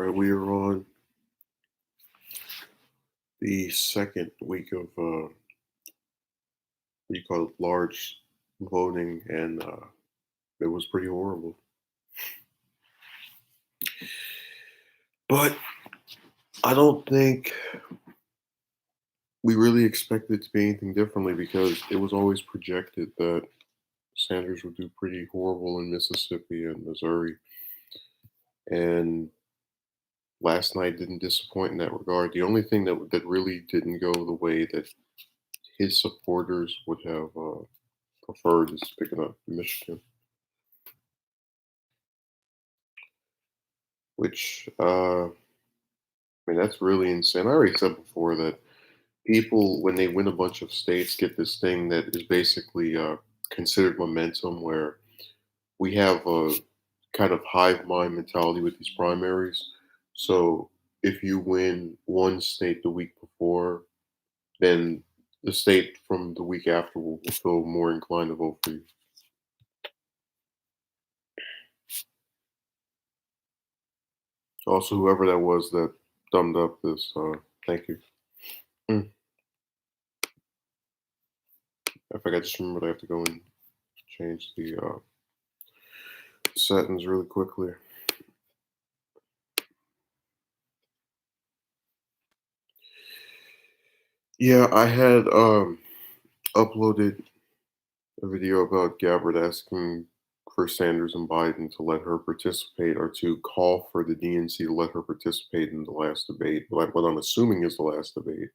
right, we are on the second week of what you call it, large voting, and it was pretty horrible. But I don't think we really expected it to be anything differently because it was always projected that Sanders would do pretty horrible in Mississippi and Missouri. And last night didn't disappoint in that regard. The only thing that really didn't go the way that his supporters would have preferred is picking up Michigan, which I mean, that's really insane. I already said before that people, when they win a bunch of states, get this thing that is basically considered momentum, where we have a kind of hive mind mentality with these primaries. So if you win one state the week before, then the state from the week after will feel more inclined to vote for you. Also, whoever that was that thumbed up this, thank you. Mm. I forgot, I just remembered I have to go and change the settings really quickly. Yeah, I had uploaded a video about Gabbard asking for Sanders and Biden to let her participate or to call for the DNC to let her participate in the last debate, like what I'm assuming is the last debate.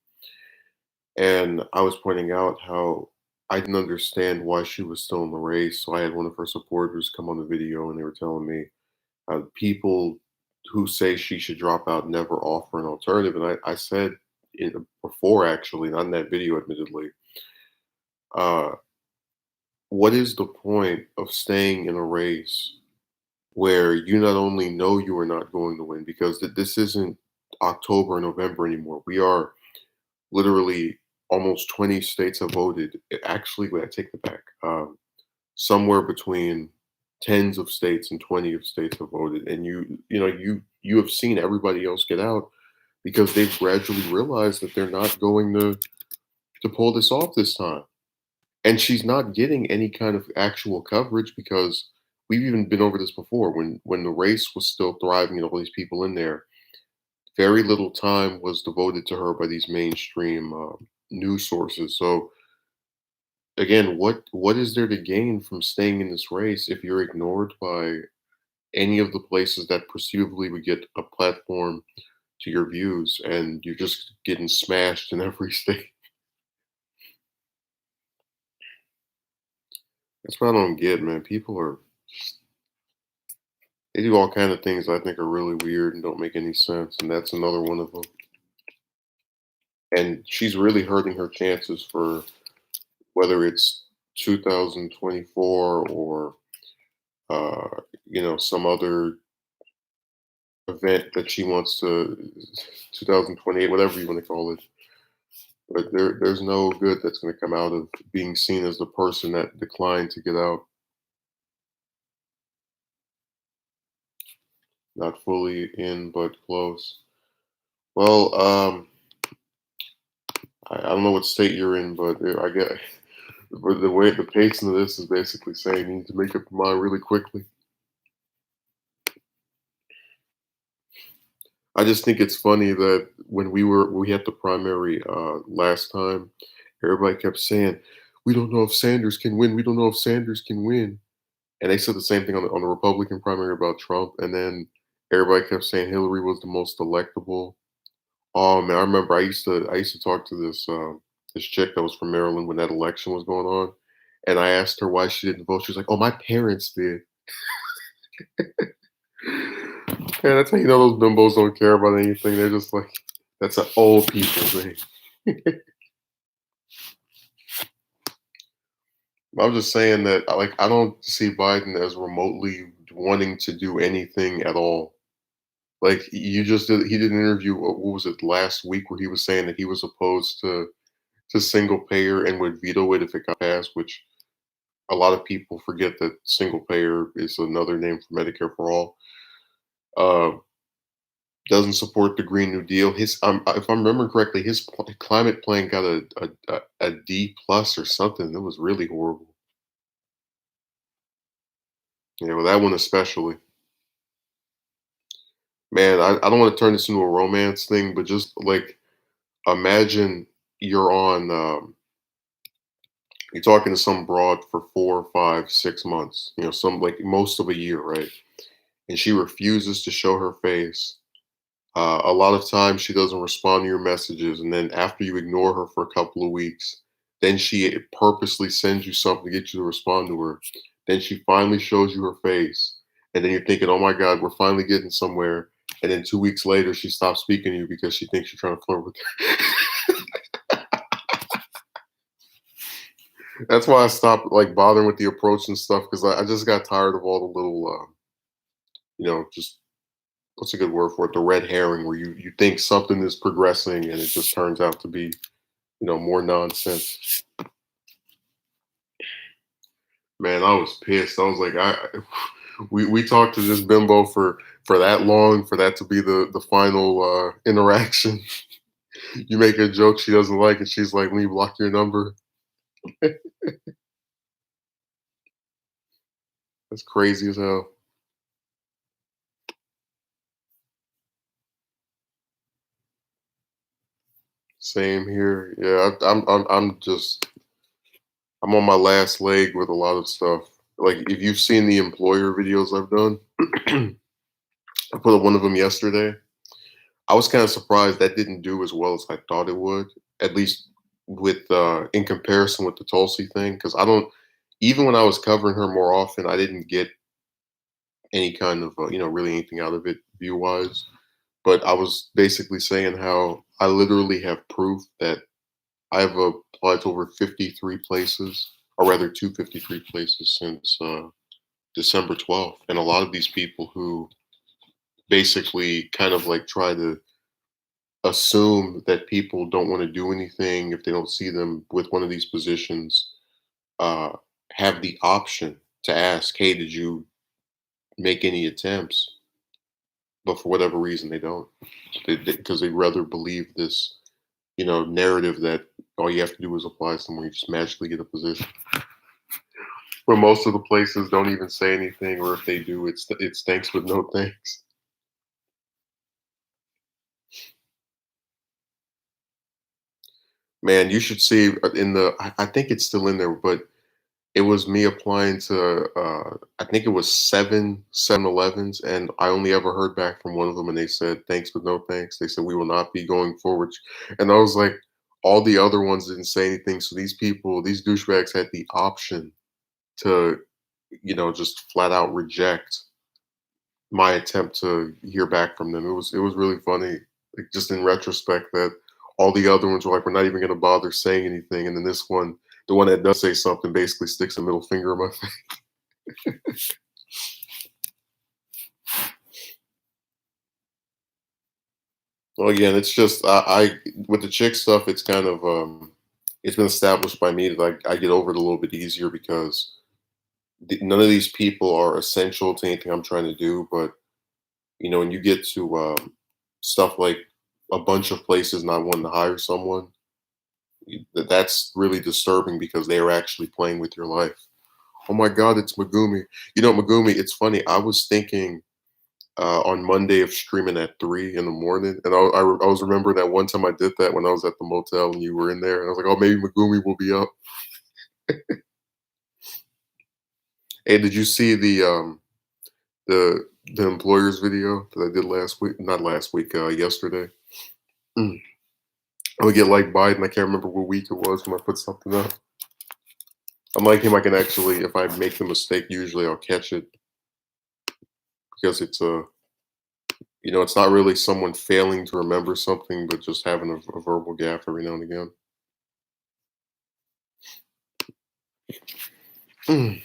And I was pointing out how I didn't understand why she was still in the race. So I had one of her supporters come on the video and they were telling me people who say she should drop out never offer an alternative. And I said before, actually, not in that video, admittedly, uh, what is the point of staying in a race where you not only know you are not going to win, because this isn't October or November anymore. We are literally almost 20 states have voted. Actually, wait, I take that back. Somewhere between tens of states and 20 of states have voted, and you have seen everybody else get out because they've gradually realized that they're not going to pull this off this time. And she's not getting any kind of actual coverage because we've even been over this before. When the race was still thriving and all these people in there, very little time was devoted to her by these mainstream news sources. So again, what is there to gain from staying in this race if you're ignored by any of the places that perceivably would get a platform to your views, and you're just getting smashed in every state? That's what I don't get, man. People are they do all kind of things I think are really weird and don't make any sense, and that's another one of them. And she's really hurting her chances for whether it's 2024 or some other event that she wants to 2028, whatever you want to call it. But there's no good that's going to come out of being seen as the person that declined to get out, not fully in but close. Well, I don't know what state you're in, but I get but the way the pacing of this is basically saying you need to make up your mind really quickly. I just think it's funny that when we had the primary last time, everybody kept saying, "We don't know if Sanders can win. We don't know if Sanders can win." And they said the same thing on the Republican primary about Trump, and then everybody kept saying Hillary was the most electable. Oh man, I remember I used to talk to this chick that was from Maryland when that election was going on, and I asked her why she didn't vote. She was like, "Oh, my parents did." Yeah, that's how you know those bimbos don't care about anything. They're just like, that's an old people thing. I'm just saying that, like, I don't see Biden as remotely wanting to do anything at all. Like, he did an interview. What was it, last week, where he was saying that he was opposed to single payer and would veto it if it got passed. Which a lot of people forget that single payer is another name for Medicare for all. Uh, doesn't support the Green New Deal. If I'm remembering correctly, his climate plan got a D plus or something. It was really horrible. Yeah, well, that one especially. Man, I don't want to turn this into a romance thing, but just like imagine you're on, you're talking to some broad for 4, 5, 6 months, some like most of a year, right? And she refuses to show her face. A lot of times she doesn't respond to your messages, and then after you ignore her for a couple of weeks, then she purposely sends you something to get you to respond to her. Then she finally shows you her face, and then you're thinking, "Oh my God, we're finally getting somewhere." And then 2 weeks later, she stops speaking to you because she thinks you're trying to flirt with her. That's why I stopped like bothering with the approach and stuff because I just got tired of all the little, just what's a good word for it? The red herring, where you think something is progressing and it just turns out to be more nonsense. Man, I was pissed. I was like, we talked to this bimbo for that long for that to be the final interaction. You make a joke she doesn't like, and she's like, "Let me block your number." That's crazy as hell. Same here. Yeah, I'm on my last leg with a lot of stuff. Like if you've seen the employer videos I've done, I put up one of them yesterday. I was kind of surprised that didn't do as well as I thought it would, at least with in comparison with the Tulsi thing. Because I don't, even when I was covering her more often, I didn't get any kind of really anything out of it view wise. But I was basically saying how I literally have proof that I've applied to over 53 places, or rather 253 places since December 12th, and a lot of these people who basically kind of like try to assume that people don't want to do anything if they don't see them with one of these positions, uh, have the option to ask, "Hey, did you make any attempts?" But for whatever reason, they don't, because they'd rather believe this, narrative that all you have to do is apply somewhere, you just magically get a position. Where most of the places don't even say anything, or if they do, it's thanks with no thanks. Man, you should see in the. I think it's still in there, but it was me applying to, I think it was 7-Elevens, and I only ever heard back from one of them, and they said, "Thanks, but no thanks." They said, "We will not be going forward." And I was like, all the other ones didn't say anything. So these people, these douchebags had the option to, just flat out reject my attempt to hear back from them. It was really funny, like, just in retrospect, that all the other ones were like, "We're not even gonna bother saying anything," and then this one, the one that does say something, basically sticks a middle finger in my face. Well, again, it's just I with the chick stuff, it's kind of it's been established by me that I get over it a little bit easier because none of these people are essential to anything I'm trying to do. But when you get to stuff like a bunch of places not wanting to hire someone, that's really disturbing because they are actually playing with your life. Oh my God, it's Megumi. Megumi, it's funny. I was thinking on Monday of streaming at 3 in the morning, and I was remembering that one time I did that when I was at the motel and you were in there, and I was like, oh, maybe Megumi will be up. Hey, did you see the employers video that I did last week? Not last week, yesterday. Mm. I would get like Biden. I can't remember what week it was when I put something up. I'm like him. I can actually, if I make the mistake, usually I'll catch it because it's not really someone failing to remember something, but just having a verbal gaffe every now and again. Mm.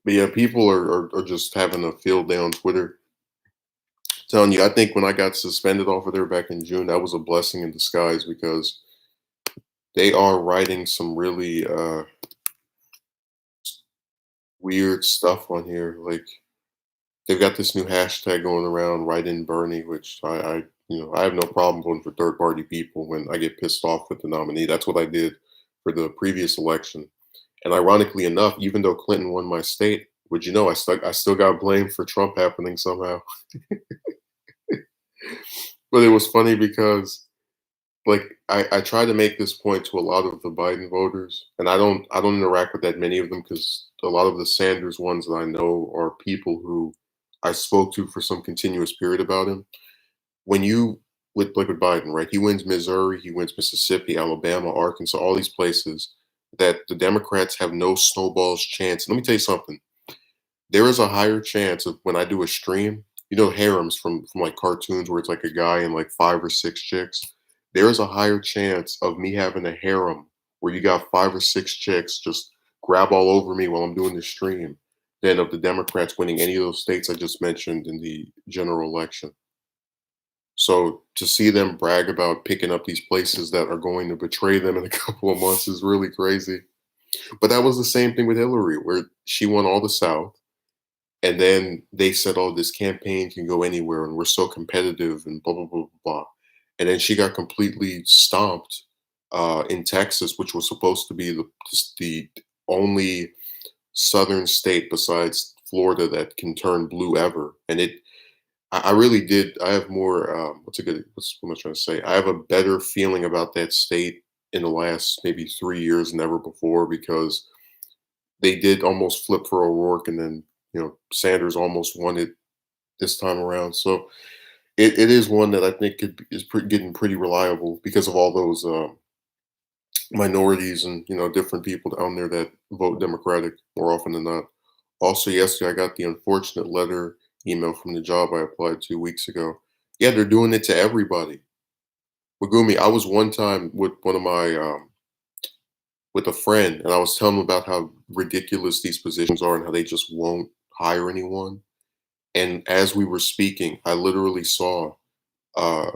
But yeah, people are just having a field day on Twitter. Telling you, I think when I got suspended off of there back in June, that was a blessing in disguise because they are writing some really weird stuff on here. Like They've got this new hashtag going around, right in Bernie, which I have no problem voting for third party people when I get pissed off with the nominee. That's what I did for the previous election. And ironically enough, even though Clinton won my state, would you know I still got blamed for Trump happening somehow. But it was funny because like I try to make this point to a lot of the Biden voters, and I don't interact with that many of them because a lot of the Sanders ones that I know are people who I spoke to for some continuous period about him. When you with Biden, right? He wins Missouri, he wins Mississippi, Alabama, Arkansas, all these places that the Democrats have no snowball's chance. Let me tell you something. There is a higher chance of when I do a stream, harems from like cartoons where it's like a guy and like 5 or 6 chicks. There is a higher chance of me having a harem where you got 5 or 6 chicks just grab all over me while I'm doing the stream than of the Democrats winning any of those states I just mentioned in the general election. So to see them brag about picking up these places that are going to betray them in a couple of months is really crazy. But that was the same thing with Hillary, where she won all the South. And then they said, "Oh, this campaign can go anywhere, and we're so competitive, and blah blah blah blah." Blah. And then she got completely stomped in Texas, which was supposed to be the only southern state besides Florida that can turn blue ever. And I really did. I have more. What am I trying to say? I have a better feeling about that state in the last maybe 3 years than ever before because they did almost flip for O'Rourke, and then Sanders almost won it this time around. So it is one that I think getting pretty reliable because of all those minorities and different people down there that vote Democratic more often than not. Also, yesterday I got the unfortunate letter email from the job I applied 2 weeks ago. Yeah, they're doing it to everybody. Magumi, I was one time with one of my with a friend, and I was telling him about how ridiculous these positions are and how they just won't hire anyone. And as we were speaking, I literally saw uh,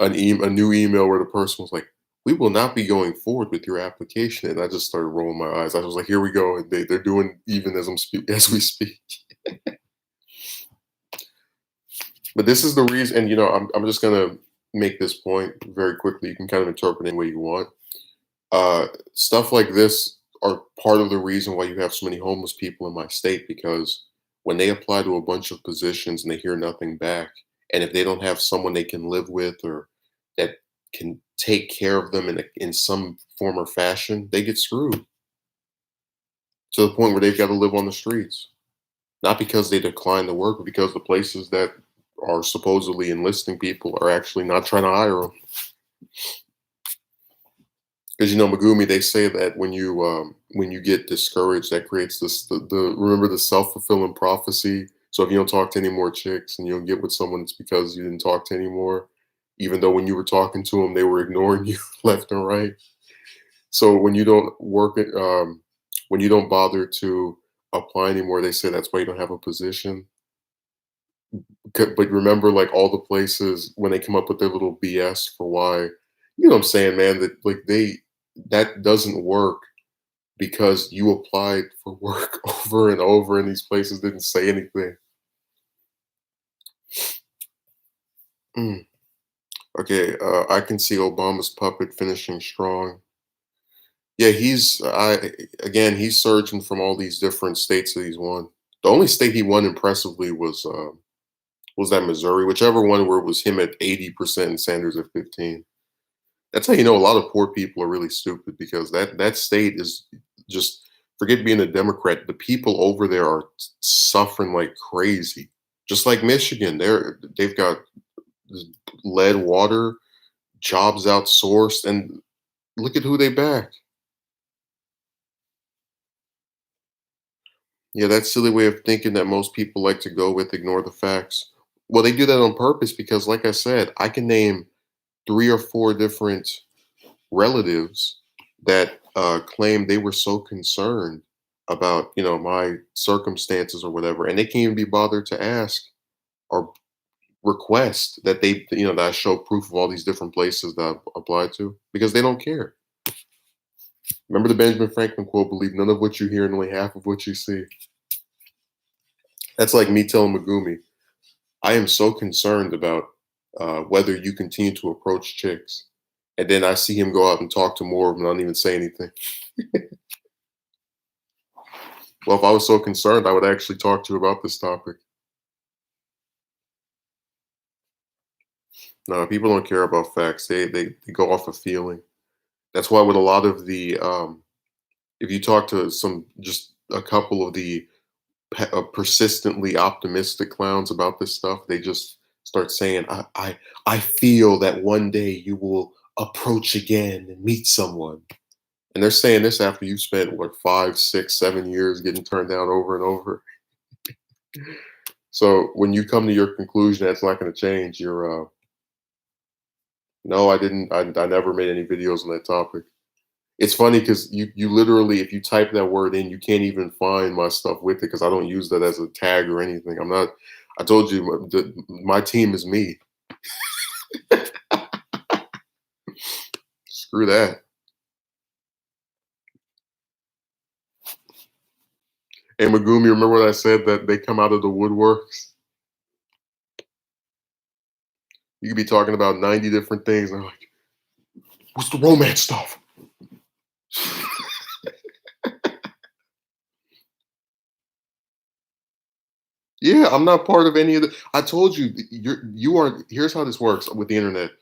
a new email where the person was like, "We will not be going forward with your application." And I just started rolling my eyes. I was like, "Here we go." And they're doing even as we speak. But this is the reason, and I'm just gonna make this point very quickly. You can kind of interpret it any way you want. Stuff like this are part of the reason why you have so many homeless people in my state because when they apply to a bunch of positions and they hear nothing back, and if they don't have someone they can live with or that can take care of them in some form or fashion, they get screwed to the point where they've got to live on the streets. Not because they decline the work, but because the places that are supposedly enlisting people are actually not trying to hire them. Because Megumi, they say that when you get discouraged, that creates the remember the self-fulfilling prophecy. So if you don't talk to any more chicks and you don't get with someone, it's because you didn't talk to any more, even though when you were talking to them, they were ignoring you left and right. So when you don't bother to apply anymore, they say that's why you don't have a position. But remember, like all the places when they come up with their little BS for why, what I'm saying, man, that doesn't work because you applied for work over and over and these places didn't say anything. Mm. Okay, I can see Obama's puppet finishing strong. Yeah, he's surging from all these different states that he's won. The only state he won impressively was that Missouri, whichever one where it was him at 80% and Sanders at 15. That's how you know a lot of poor people are really stupid because that state is just forget being a Democrat. The people over there are suffering like crazy. Just like Michigan, they've got lead water, jobs outsourced, and look at who they back. Yeah, that silly way of thinking that most people like to go with ignore the facts. Well, they do that on purpose because, like I said, I can name 3 or 4 different relatives that claim they were so concerned about my circumstances or whatever, and they can't even be bothered to ask or request that that I show proof of all these different places that I've applied to because they don't care. Remember the Benjamin Franklin quote: "Believe none of what you hear and only half of what you see." That's like me telling Megumi, I am so concerned about whether you continue to approach chicks. And then I see him go out and talk to more of them and I don't even say anything. Well, if I was so concerned, I would actually talk to you about this topic. No, people don't care about facts. They go off of feeling. That's why with a lot of the if you talk to some just a couple of the persistently optimistic clowns about this stuff, they just start saying, I feel that one day you will approach again and meet someone." And they're saying this after you spent what 5, 6, 7 years getting turned down over and over. So when you come to your conclusion that's not going to change, you're no, I didn't. I never made any videos on that topic. It's funny because you literally, if you type that word in, you can't even find my stuff with it because I don't use that as a tag or anything. I'm not. I told you my team is me. Screw that. Hey Megumi, remember what I said that they come out of the woodworks? You could be talking about 90 different things. And I'm like, what's the romance stuff? Yeah, I'm not part of any of the. I told you you are. Here's how this works with the internet.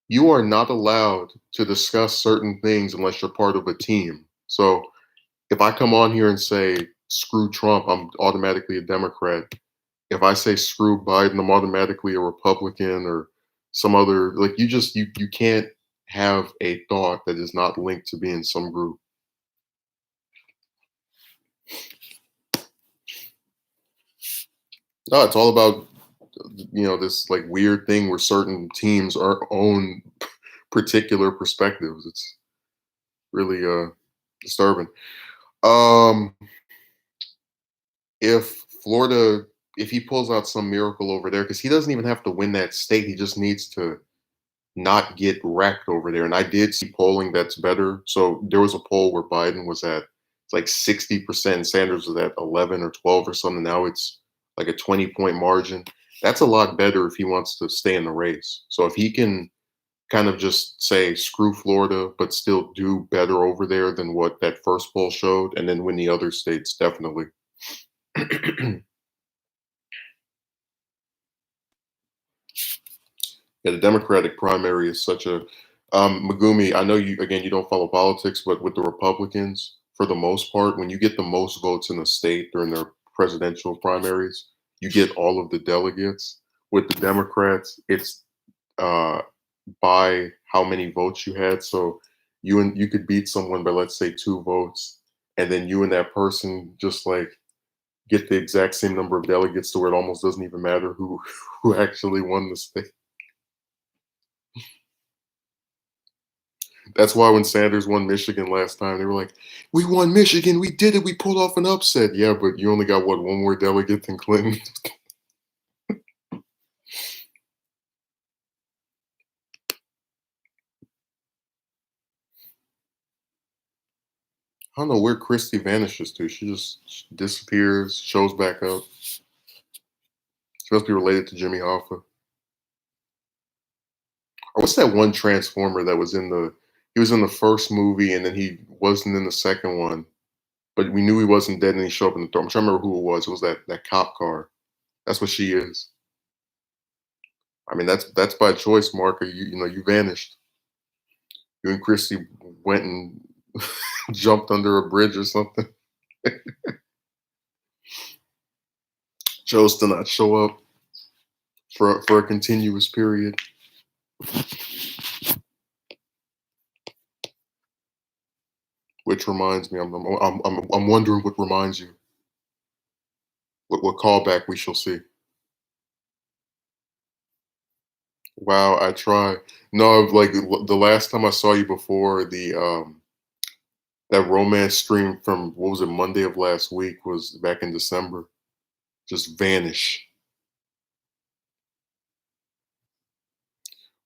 You are not allowed to discuss certain things unless you're part of a team. So if I come on here and say screw Trump, I'm automatically a Democrat. If I say screw Biden, I'm automatically a Republican or some other like you can't have a thought that is not linked to being some group. No, it's all about this like weird thing where certain teams are own particular perspectives. It's really disturbing. Um if Florida if he pulls out some miracle over there, because he doesn't even have to win that state, he just needs to not get wrecked over there. And I did see polling that's better. So there was a poll where Biden was at it's like 60%, Sanders was at 11 or 12 or something. Now it's like a 20-point margin. That's a lot better if he wants to stay in the race. So if he can kind of just say screw Florida, but still do better over there than what that first poll showed, and then win the other states, definitely. Yeah, the Democratic primary is such a Megumi. I know you again. You don't follow politics, but with the Republicans, for the most part, when you get the most votes in a state during their presidential primaries, you get all of the delegates. With the Democrats, it's uh, by how many votes you had. So you could beat someone by let's say 2 votes, and then you and that person just like get the exact same number of delegates to where it almost doesn't even matter who who actually won the state. That's why when Sanders won Michigan last time, they were like, "We won Michigan, we did it, we pulled off an upset." Yeah, but you only got what 1 more delegate than Clinton. I don't know where Christie vanishes to. She just disappears, shows back up. She must be related to Jimmy Hoffa. Or what's that one Transformer that was in the? He was in the first movie and then he wasn't in the second one, but we knew he wasn't dead and he showed up in the third. I'm trying to remember who it was. It was that cop car. That's what she is. I mean, that's by choice, Mark. You vanished. You and Christy went and jumped under a bridge or something. Chose to not show up for a continuous period. Which reminds me, I'm wondering what reminds you. What callback we shall see. Wow, I try. No, like the last time I saw you before the that romance stream from what was it Monday of last week was back in December. Just vanish.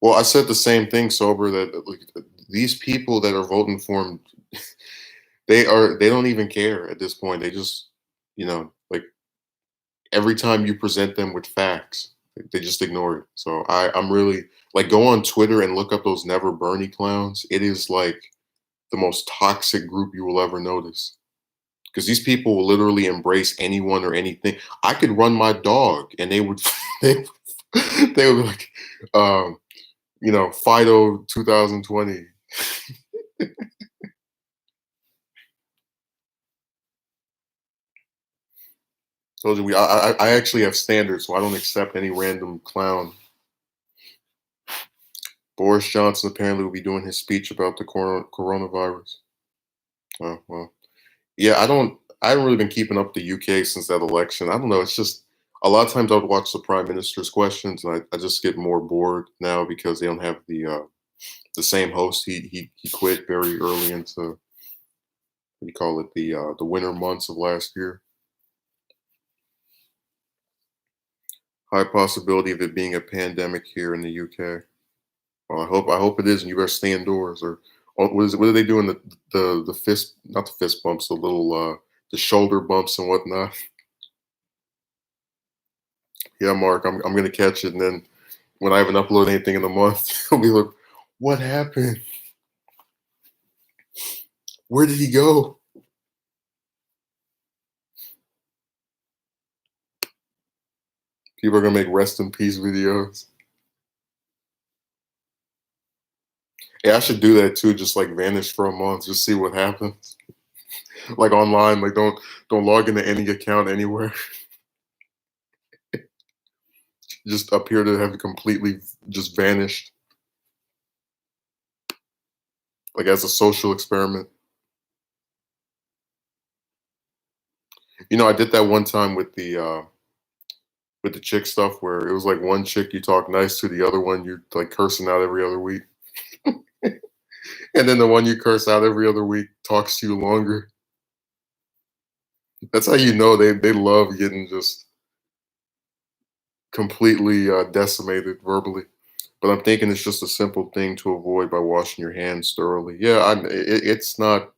Well, I said the same thing, sober. That like, these people that are voting for him, they don't even care at this point. They just like Every time you present them with facts, they just ignore it. So I'm really like, go on Twitter and look up those Never Bernie clowns. It is like the most toxic group you will ever notice. Because these people will literally embrace anyone or anything. I could run my dog and they would they, they would be like, um, Fido 2020. Told you I actually have standards, so I don't accept any random clown. Boris Johnson apparently will be doing his speech about the coronavirus. Oh well, yeah. I haven't really been keeping up the UK since that election. I don't know. It's just a lot of times I would watch the prime minister's questions, and I just get more bored now because they don't have the same host. He quit very early into what do you call it, the winter months of last year. High possibility of it being a pandemic here in the UK. Well, I hope it is, and you better stay indoors. Or what is it? What are they doing? The fist, not the fist bumps, the shoulder bumps and whatnot. Yeah, Mark, I'm gonna catch it, and then when I haven't uploaded anything in a month, I'll be like, "What happened? Where did he go?" People are gonna make rest in peace videos. Yeah, I should do that too. Just like vanish for a month, just see what happens. Like online, like don't log into any account anywhere. Just appear to have completely just vanished, like as a social experiment. I did that one time with the chick stuff where it was like one chick you talk nice to, the other one you like cursing out every other week, and then the one you curse out every other week talks to you longer. That's how you know they love getting just completely decimated verbally. But I'm thinking it's just a simple thing to avoid by washing your hands thoroughly. Yeah, it's not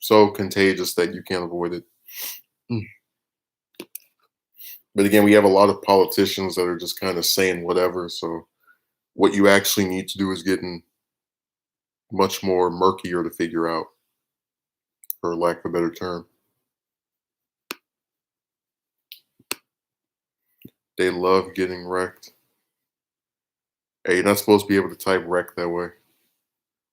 so contagious that you can't avoid it. Mm. But again, we have a lot of politicians that are just kind of saying whatever. So what you actually need to do is getting much more murkier to figure out, for lack of a better term. They love getting wrecked. Hey, you're not supposed to be able to type wreck that way.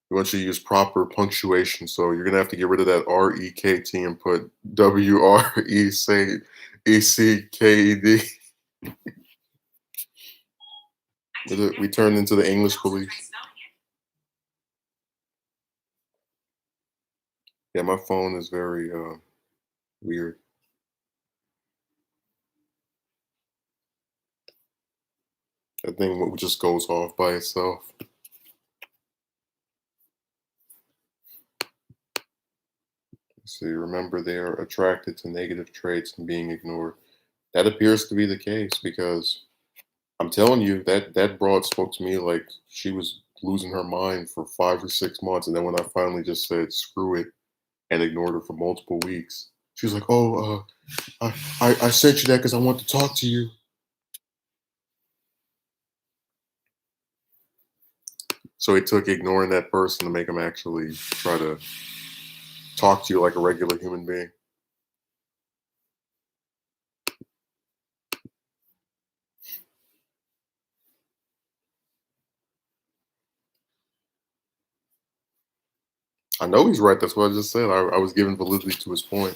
We want you to use proper punctuation. So you're gonna have to get rid of that REKT and put WRECKED. We turned into the English police. Yeah, my phone is very weird. That thing just goes off by itself. So you remember they are attracted to negative traits and being ignored. That appears to be the case because I'm telling you that broad spoke to me like she was losing her mind for 5 or 6 months, and then when I finally just said screw it and ignored her for multiple weeks, she was like, "Oh, I sent you that because I want to talk to you." So it took ignoring that person to make him actually try to talk to you like a regular human being. I know he's right. That's what I just said. I was giving validity to his point.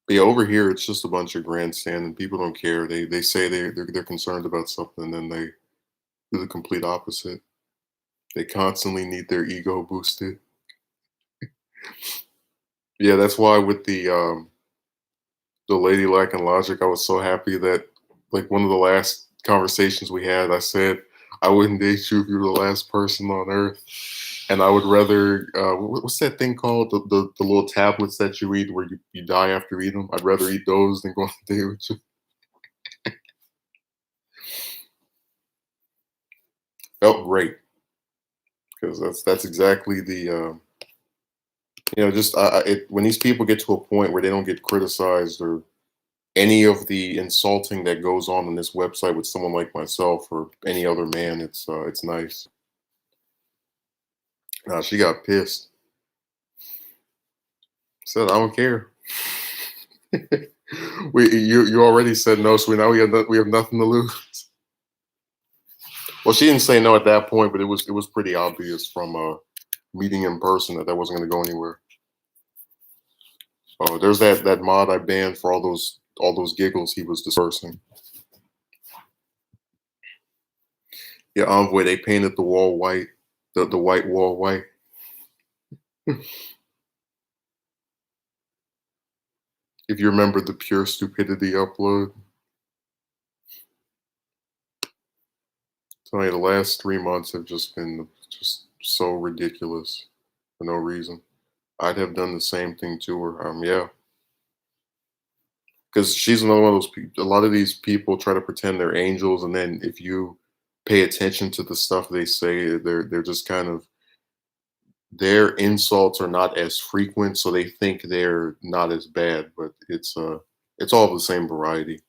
But yeah, over here it's just a bunch of grandstanding. People don't care. They say they're concerned about something, and then they do the complete opposite. They constantly need their ego boosted. Yeah, that's why with the Lady Lacking Logic, I was so happy that like one of the last conversations we had, I said I wouldn't date you if you were the last person on earth, and I would rather what's that thing called, the little tablets that you eat where you die after eating them. I'd rather eat those than go on a date with you. Felt great. because that's exactly the just when these people get to a point where they don't get criticized or any of the insulting that goes on this website with someone like myself or any other man, it's nice. She got pissed. Said, "I don't care." You already said no, so now we have nothing to lose. Well, she didn't say no at that point, but it was pretty obvious from meeting in person that that wasn't going to go anywhere. There's that mod I banned for all those giggles he was dispersing. Yeah, Envoy, they painted the wall white, the white wall white. If you remember the pure stupidity upload, tell you the last 3 months have just been just so ridiculous for no reason. I'd have done the same thing to her. Yeah, because she's another one of those people. A lot of these people try to pretend they're angels, and then if you pay attention to the stuff they say, they're just kind of their insults are not as frequent, so they think they're not as bad, but it's all the same variety.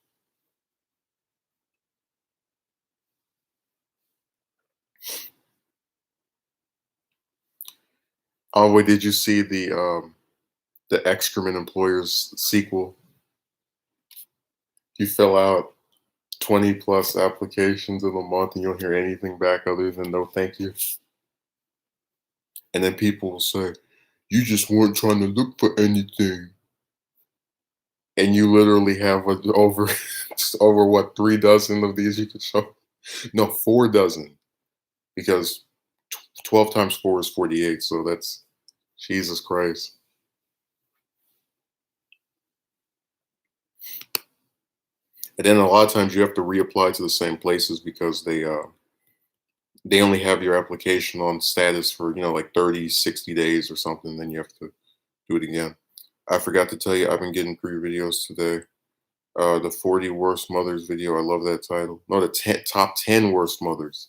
Oh, wait, did you see the excrement employers sequel? You fill out 20 plus applications in a month and you don't hear anything back other than no thank you. And then people will say, you just weren't trying to look for anything. And you literally have over over what 3 dozen of these you could show. No, 4 dozen. Because 12 times 4 is 48. So that's Jesus Christ. And then a lot of times you have to reapply to the same places because they only have your application on status for, like 30, 60 days or something. Then you have to do it again. I forgot to tell you, I've been getting 3 videos today. The 40 worst mothers video. I love that title. No, the top 10 worst mothers.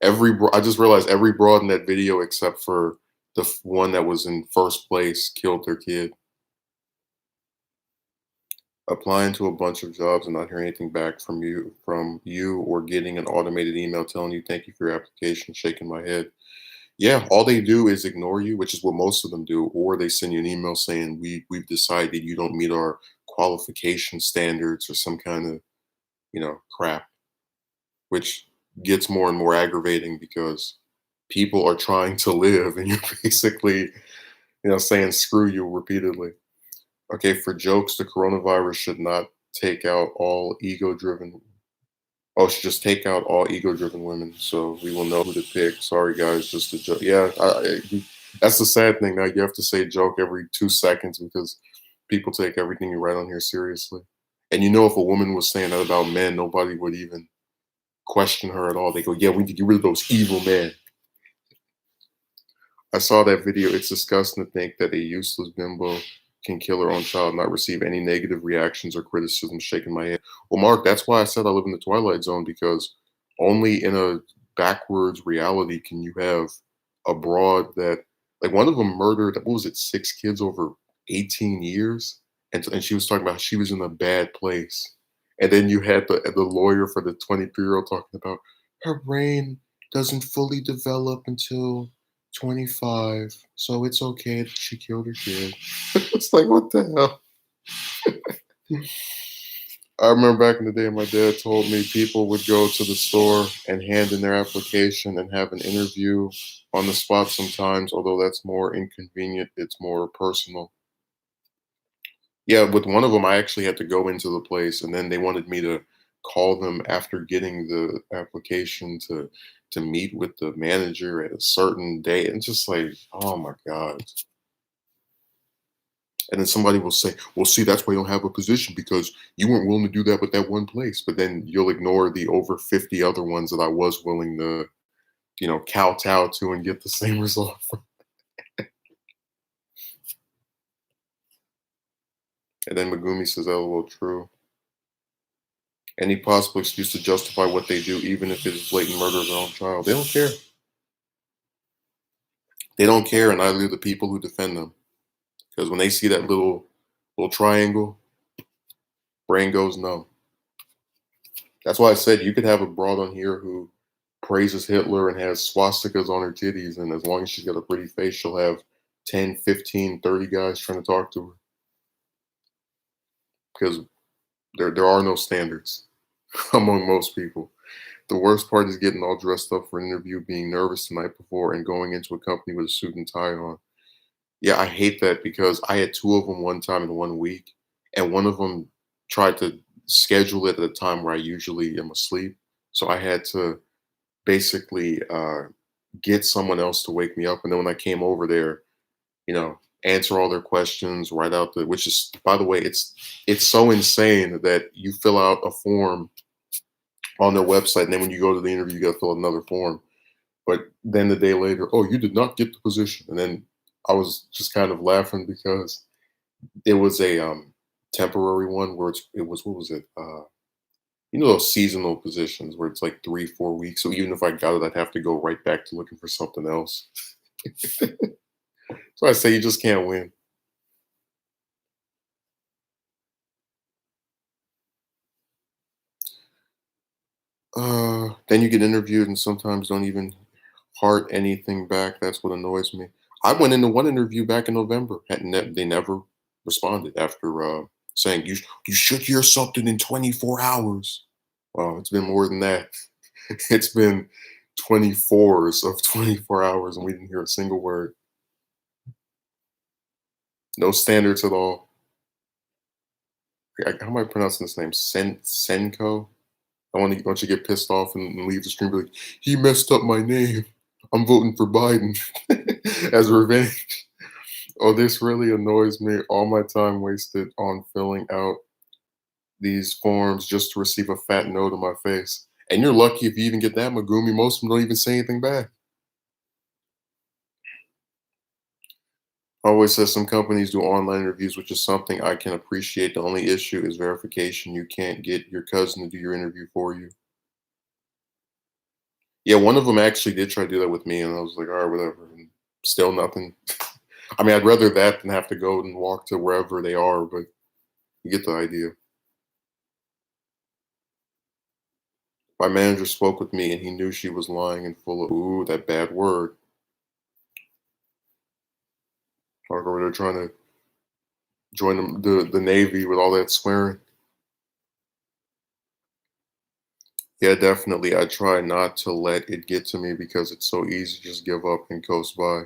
I just realized every broad in that video except for the one that was in first place killed their kid. Applying to a bunch of jobs and not hearing anything back from you or getting an automated email telling you thank you for your application, shaking my head. Yeah, all they do is ignore you, which is what most of them do, or they send you an email saying we've decided you don't meet our qualification standards or some kind of, crap, which gets more and more aggravating because people are trying to live and you're basically, saying screw you repeatedly. Okay, for jokes, the coronavirus should not take out all ego driven. Oh, it should just take out all ego driven women. So we will know who to pick. Sorry, guys, just a joke. Yeah, that's the sad thing. Now you have to say joke every 2 seconds because people take everything you write on here seriously. And if a woman was saying that about men, nobody would even question her at all. They go, yeah, we need to get rid of those evil men. I saw that video. It's disgusting to think that a useless bimbo can kill her own child, not receive any negative reactions or criticism. Shaking my head. Well, Mark, that's why I said I live in the Twilight Zone because only in a backwards reality can you have a broad that, like, one of them murdered, what was it, 6 kids over 18 years? And she was talking about she was in a bad place. And then you had the lawyer for the 23-year-old talking about her brain doesn't fully develop until 25, so it's okay that she killed her kid. It's like, what the hell? I remember back in the day, my dad told me people would go to the store and hand in their application and have an interview on the spot sometimes, although that's more inconvenient, it's more personal. Yeah, with one of them, I actually had to go into the place, and then they wanted me to call them after getting the application to meet with the manager at a certain date, and just like, oh my god. And then somebody will say, "Well, see, that's why you don't have a position because you weren't willing to do that with that one place." But then you'll ignore the over 50 other ones that I was willing to, kowtow to and get the same result from. And then Megumi says, "LOL, true." Any possible excuse to justify what they do, even if it is blatant murder of their own child. They don't care. They don't care, and neither do the people who defend them. Because when they see that little triangle, brain goes numb. That's why I said you could have a broad on here who praises Hitler and has swastikas on her titties, and as long as she's got a pretty face, she'll have 10, 15, 30 guys trying to talk to her because there are no standards among most people. The worst part is getting all dressed up for an interview, being nervous the night before, and going into a company with a suit and tie on. Yeah, I hate that because I had two of them one time in 1 week, and one of them tried to schedule it at a time where I usually am asleep. So I had to basically get someone else to wake me up. And then when I came over there, answer all their questions, write out which is, by the way, it's so insane that you fill out a form on their website, and then when you go to the interview, you got to fill out another form. But then the day later, oh, you did not get the position. And then I was just kind of laughing because it was a temporary one where it was, what was it? Those seasonal positions where it's like 3, 4 weeks. So even if I got it, I'd have to go right back to looking for something else. So I say you just can't win. Then you get interviewed and sometimes don't even heart anything back. That's what annoys me. I went into one interview back in November, and they never responded after saying you should hear something in 24 hours. Well, it's been more than that. It's been 24s of 24 hours, and we didn't hear a single word. No standards at all. How am I pronouncing this name? Senko? I want you to get pissed off and leave the stream. Be like, he messed up my name. I'm voting for Biden as revenge. Oh, this really annoys me. All my time wasted on filling out these forms just to receive a fat note on my face. And you're lucky if you even get that, Megumi. Most of them don't even say anything back. Always says some companies do online interviews, which is something I can appreciate. The only issue is verification. You can't get your cousin to do your interview for you. Yeah, one of them actually did try to do that with me, and I was like, all right, whatever. And still nothing. I mean, I'd rather that than have to go and walk to wherever they are, but you get the idea. My manager spoke with me, and he knew she was lying and full of, ooh, that bad word. Talk over there trying to join the Navy with all that swearing. Yeah, definitely. I try not to let it get to me because it's so easy to just give up and coast by.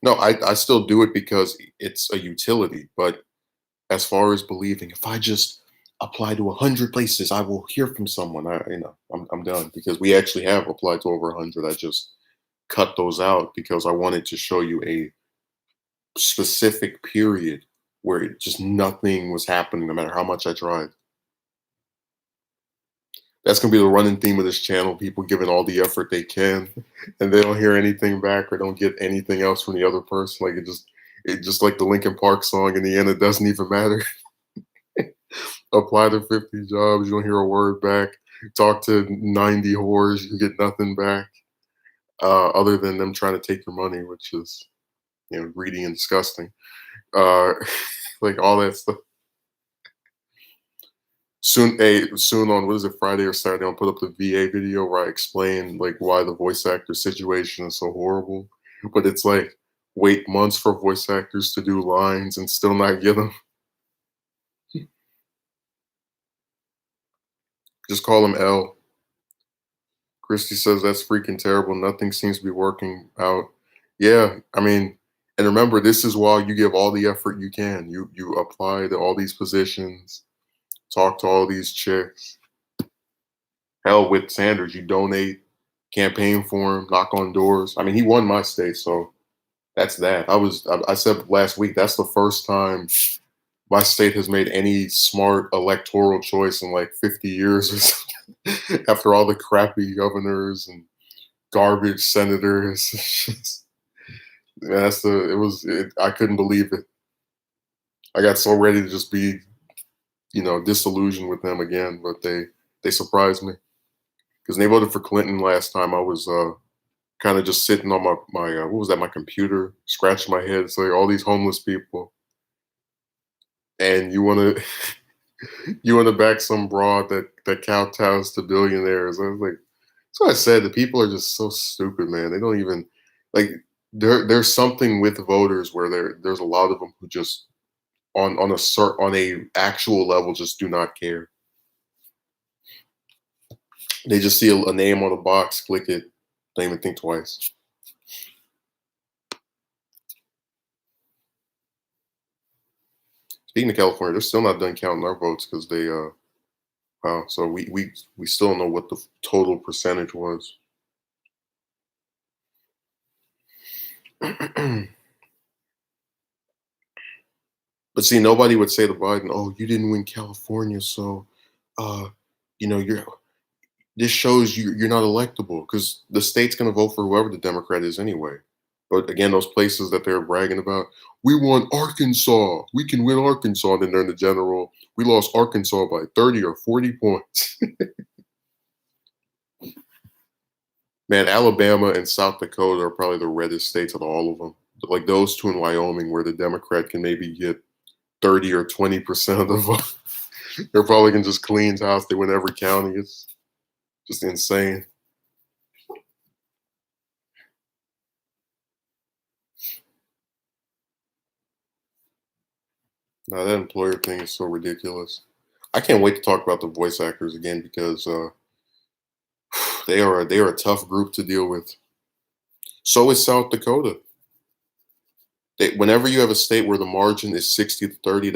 No, I still do it because it's a utility. But as far as believing, if I just apply to 100 places, I will hear from someone. I'm done because we actually have applied to over 100. I just cut those out because I wanted to show you a specific period where just nothing was happening, no matter how much I tried. That's gonna be the running theme of this channel. People giving all the effort they can, and they don't hear anything back or don't get anything else from the other person. Like it just like the Linkin Park song. In the end, it doesn't even matter. Apply to 50 jobs, you don't hear a word back. Talk to 90 whores, you get nothing back. Other than them trying to take your money, which is greedy and disgusting. Uh, like all that stuff. Soon on, what is it, Friday or Saturday, I'll put up the VA video where I explain like why the voice actor situation is so horrible. But it's like wait months for voice actors to do lines and still not get them. Just call him L. Christy says that's freaking terrible. Nothing seems to be working out. Yeah, I mean, and remember, this is while you give all the effort you can. You apply to all these positions, talk to all these chicks. Hell, with Sanders, you donate, campaign for him, knock on doors. I mean, he won my state, so that's that. I said last week that's the first time my state has made any smart electoral choice in like 50 years or something. After all the crappy governors and garbage senators. I couldn't believe it. I got so ready to just be, disillusioned with them again, but they surprised me. Because they voted for Clinton last time. I was kind of just sitting on my what was that, my computer, scratching my head. It's like all these homeless people, and you want to you want to back some broad that kowtows to billionaires. I was like, that's what I said. The people are just so stupid, man. They don't even like. There's something with voters where there's a lot of them who just on a actual level just do not care. They just see a name on a box, click it, don't even think twice. Speaking of California, they're still not done counting our votes because they wow. So we still don't know what the total percentage was. But see, nobody would say to Biden, "Oh, you didn't win California, so uh, you're this shows you're not electable because the state's going to vote for whoever the Democrat is anyway." But again, those places that they're bragging about, we won Arkansas. We can win Arkansas. And then they're in the general. We lost Arkansas by 30 or 40 points. Man, Alabama and South Dakota are probably the reddest states of all of them. Like those two in Wyoming, where the Democrat can maybe get 30 or 20% of the vote. The Republican just cleans house. They win every county. It's just insane. Now that employer thing is so ridiculous. I can't wait to talk about the voice actors again because they are a tough group to deal with. So is South Dakota. Whenever you have a state where the margin is 60-30,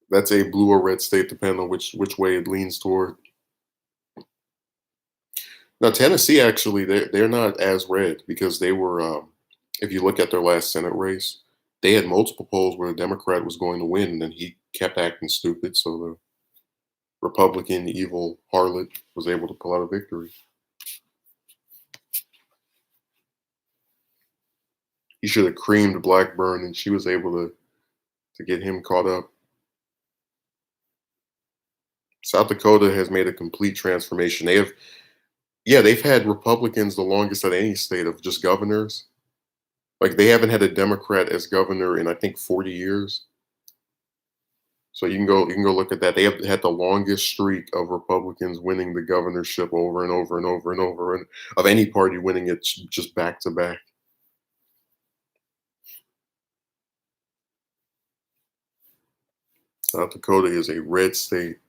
that's a blue or red state, depending on which way it leans toward. Now Tennessee actually they're not as red because they were. If you look at their last Senate race, they had multiple polls where the Democrat was going to win, and then he kept acting stupid, so the Republican evil harlot was able to pull out a victory. He should have creamed Blackburn, and she was able to get him caught up. South Dakota has made a complete transformation. Yeah, they've had Republicans the longest of any state of just governors. Like they haven't had a Democrat as governor in I think 40 years. So you can go look at that. They have had the longest streak of Republicans winning the governorship over and over and over and over, and of any party winning it just back to back. South Dakota is a red state.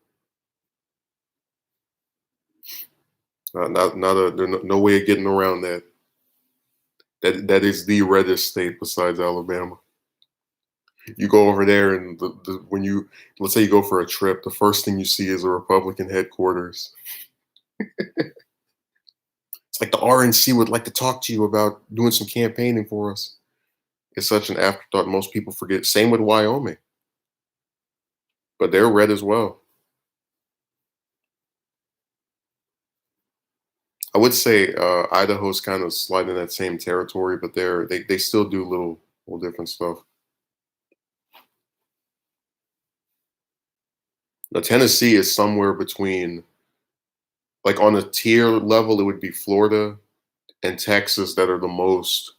There's no way of getting around that. That is the reddest state besides Alabama. You go over there, and when you let's say you go for a trip, the first thing you see is a Republican headquarters. It's like the RNC would like to talk to you about doing some campaigning for us. It's such an afterthought. Most people forget. Same with Wyoming, but they're red as well. I would say Idaho's kind of sliding in that same territory, but they still do little different stuff. Now Tennessee is somewhere between, like on a tier level, it would be Florida and Texas that are the most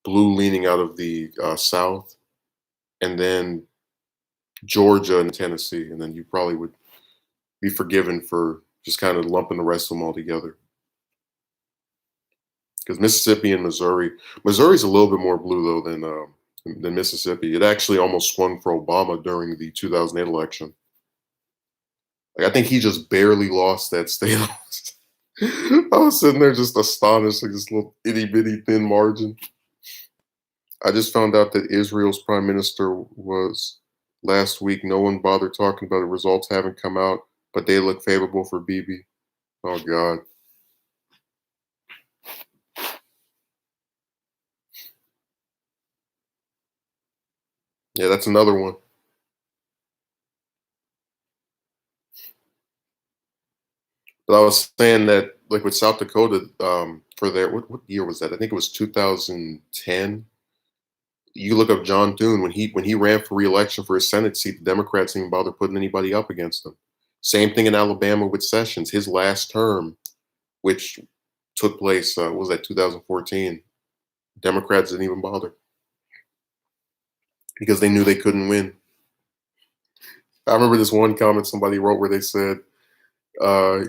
blue leaning out of the South, and then Georgia and Tennessee, and then you probably would be forgiven for just kind of lumping the rest of them all together. Because Mississippi and Missouri's a little bit more blue though than Mississippi. It actually almost swung for Obama during the 2008 election. Like I think he just barely lost that state. I was sitting there just astonished, like this little itty bitty thin margin. I just found out that Israel's prime minister was last week. No one bothered talking about it. Results haven't come out, but they look favorable for Bibi. Oh God. Yeah, that's another one. But I was saying that, like with South Dakota, for their what year was that? I think it was 2010. You look up John Thune when he ran for re-election for his Senate seat. The Democrats didn't bother putting anybody up against him. Same thing in Alabama with Sessions. His last term, which took place, what was that, 2014. Democrats didn't even bother because they knew they couldn't win. I remember this one comment somebody wrote where they said, uh,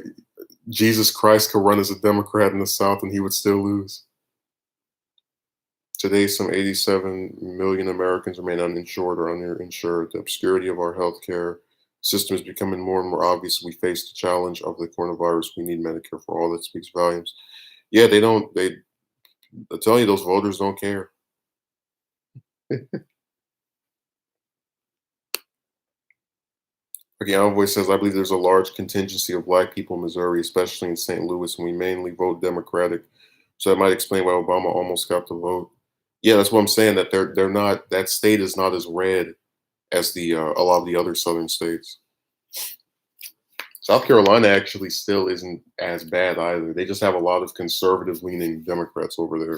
Jesus Christ could run as a Democrat in the South and he would still lose. Today, some 87 million Americans remain uninsured or underinsured. The obscurity of our healthcare system is becoming more and more obvious. We face the challenge of the coronavirus. We need Medicare for all. That speaks volumes. Yeah, they don't. I tell you, those voters don't care. Okay, Envoy says, I believe there's a large contingency of black people in Missouri, especially in St. Louis, and we mainly vote Democratic. So that might explain why Obama almost got the vote. Yeah, that's what I'm saying. That they're not, that state is not as red as the a lot of the other southern states. South Carolina actually still isn't as bad either. They just have a lot of conservative leaning Democrats over there,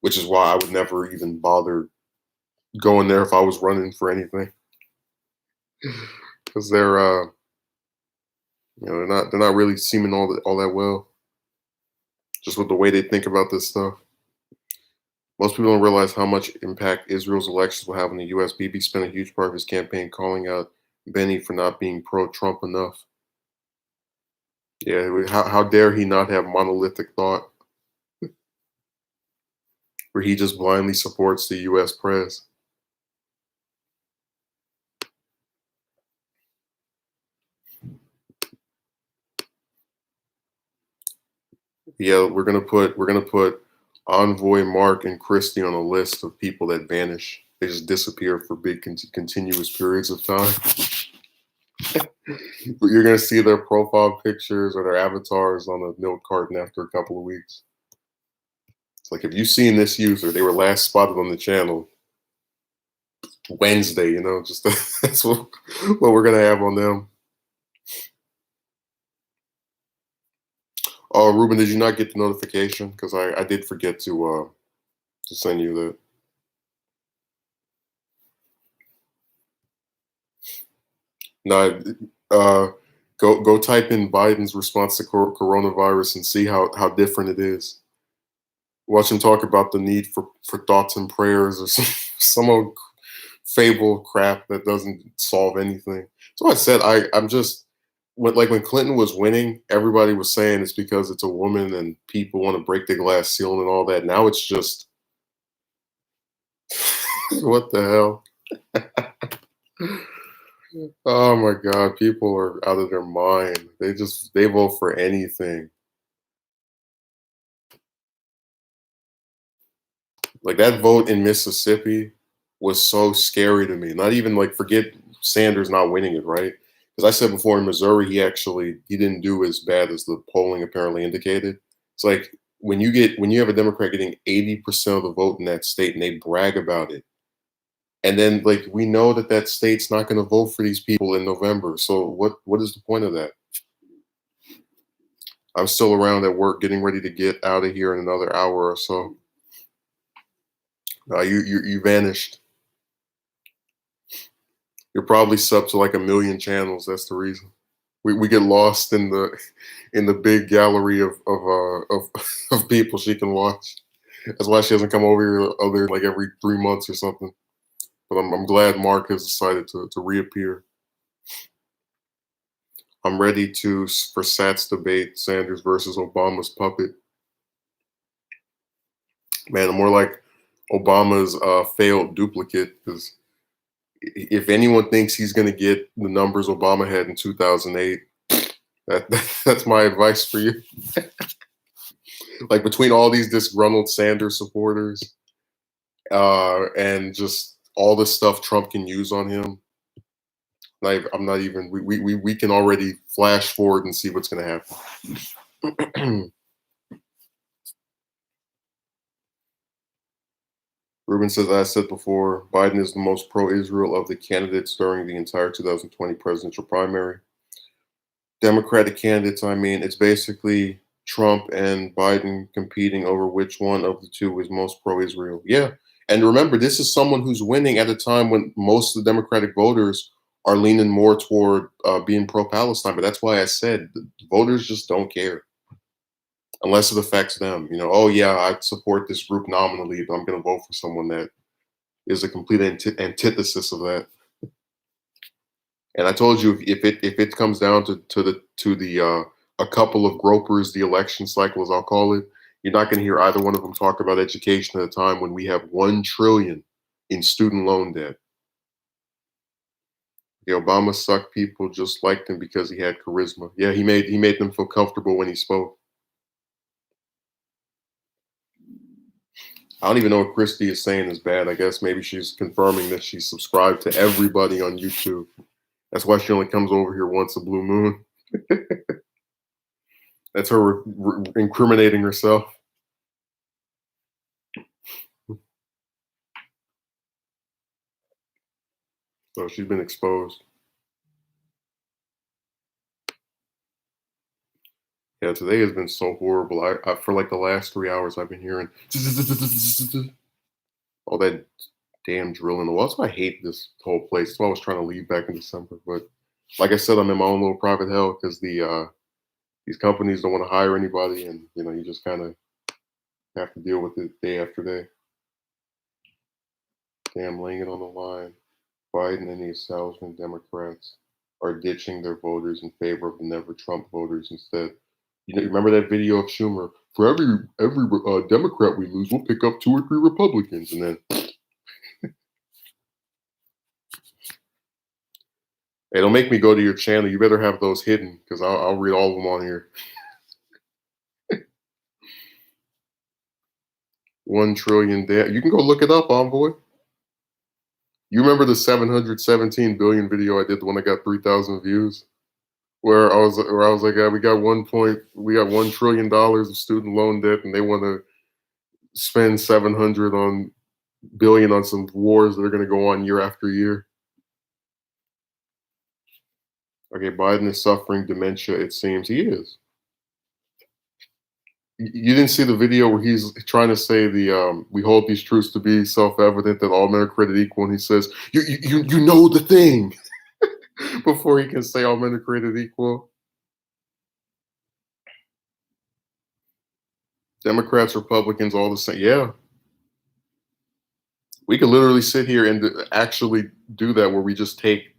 which is why I would never even bother going there if I was running for anything. Because they're not really seeming all that well, just with the way they think about this stuff. Most people don't realize how much impact Israel's elections will have on the U.S. Bibi spent a huge part of his campaign calling out Benny for not being pro-Trump enough. Yeah, how dare he not have monolithic thought, where he just blindly supports the U.S. press. Yeah, we're gonna put Envoy, Mark, and Christie on a list of people that vanish. They just disappear for big continuous periods of time. But you're gonna see their profile pictures or their avatars on a milk carton after a couple of weeks. It's like, if you've seen this user, they were last spotted on the channel Wednesday. Just that's what we're gonna have on them. Oh, Ruben, did you not get the notification? Because I did forget to send you that. No, go type in Biden's response to coronavirus and see how different it is. Watch him talk about the need for thoughts and prayers or some old fable crap that doesn't solve anything. So I said I'm just when Clinton was winning, everybody was saying it's because it's a woman and people want to break the glass ceiling and all that. Now it's just what the hell? Oh my God, people are out of their mind. They vote for anything. Like that vote in Mississippi was so scary to me. Not even like forget Sanders not winning it, right? Because I said before in Missouri, he didn't do as bad as the polling apparently indicated. It's like when you have a Democrat getting 80% of the vote in that state and they brag about it. And then like we know that state's not going to vote for these people in November. So what is the point of that? I'm still around at work getting ready to get out of here in another hour or so. You vanished. You're probably sub to like a million channels. That's the reason. We get lost in the big gallery of people she can watch. That's why she doesn't come over here other like every 3 months or something. But I'm glad Mark has decided to reappear. I'm ready for Sats debate Sanders versus Obama's puppet. Man, I'm more like Obama's failed duplicate, because if anyone thinks he's going to get the numbers Obama had in 2008, that's my advice for you. Like between all these disgruntled Sanders supporters and just all the stuff Trump can use on him, like I'm not even. We can already flash forward and see what's going to happen. Ruben says, I said before, Biden is the most pro-Israel of the candidates during the entire 2020 presidential primary. Democratic candidates, I mean, it's basically Trump and Biden competing over which one of the two is most pro-Israel. Yeah. And remember, this is someone who's winning at a time when most of the Democratic voters are leaning more toward being pro-Palestine. But that's why I said the voters just don't care. unless it affects them. Oh yeah, I support this group nominally, but I'm going to vote for someone that is a complete antithesis of that. And I told you, if it comes down to the a couple of gropers, the election cycle, as I'll call it, you're not going to hear either one of them talk about education at a time when we have 1 trillion in student loan debt. The Obama sucked people, just liked him because he had charisma. Yeah, he made them feel comfortable when he spoke. I don't even know what Christie is saying is bad. I guess maybe she's confirming that she's subscribed to everybody on YouTube. That's why she only comes over here once a blue moon. That's her incriminating herself. So she's been exposed. Yeah, today has been so horrible. I for like the last 3 hours, I've been hearing all that damn drilling. Well, that's why I hate this whole place. That's why I was trying to leave back in December. But like I said, I'm in my own little private hell because these companies don't want to hire anybody, and you just kind of have to deal with it day after day. Damn, laying it on the line. Biden and the establishment Democrats are ditching their voters in favor of the never Trump voters instead. Remember that video of Schumer? For every Democrat we lose, we'll pick up 2 or 3 Republicans, and then hey, don't make me go to your channel. You better have those hidden because I'll read all of them on here. 1 trillion debt. You can go look it up, Envoy. You remember the 717 billion video I did, the one that got 3,000 views, where I was like, we got $1 trillion of student loan debt, and they want to spend 700 billion on some wars that are going to go on year after year. Okay, Biden is suffering dementia. It seems he is. You didn't see the video where he's trying to say we hold these truths to be self-evident that all men are created equal, and he says you know the thing before he can say all men are created equal. Democrats, Republicans, all the same. Yeah, we could literally sit here and actually do that, where we just take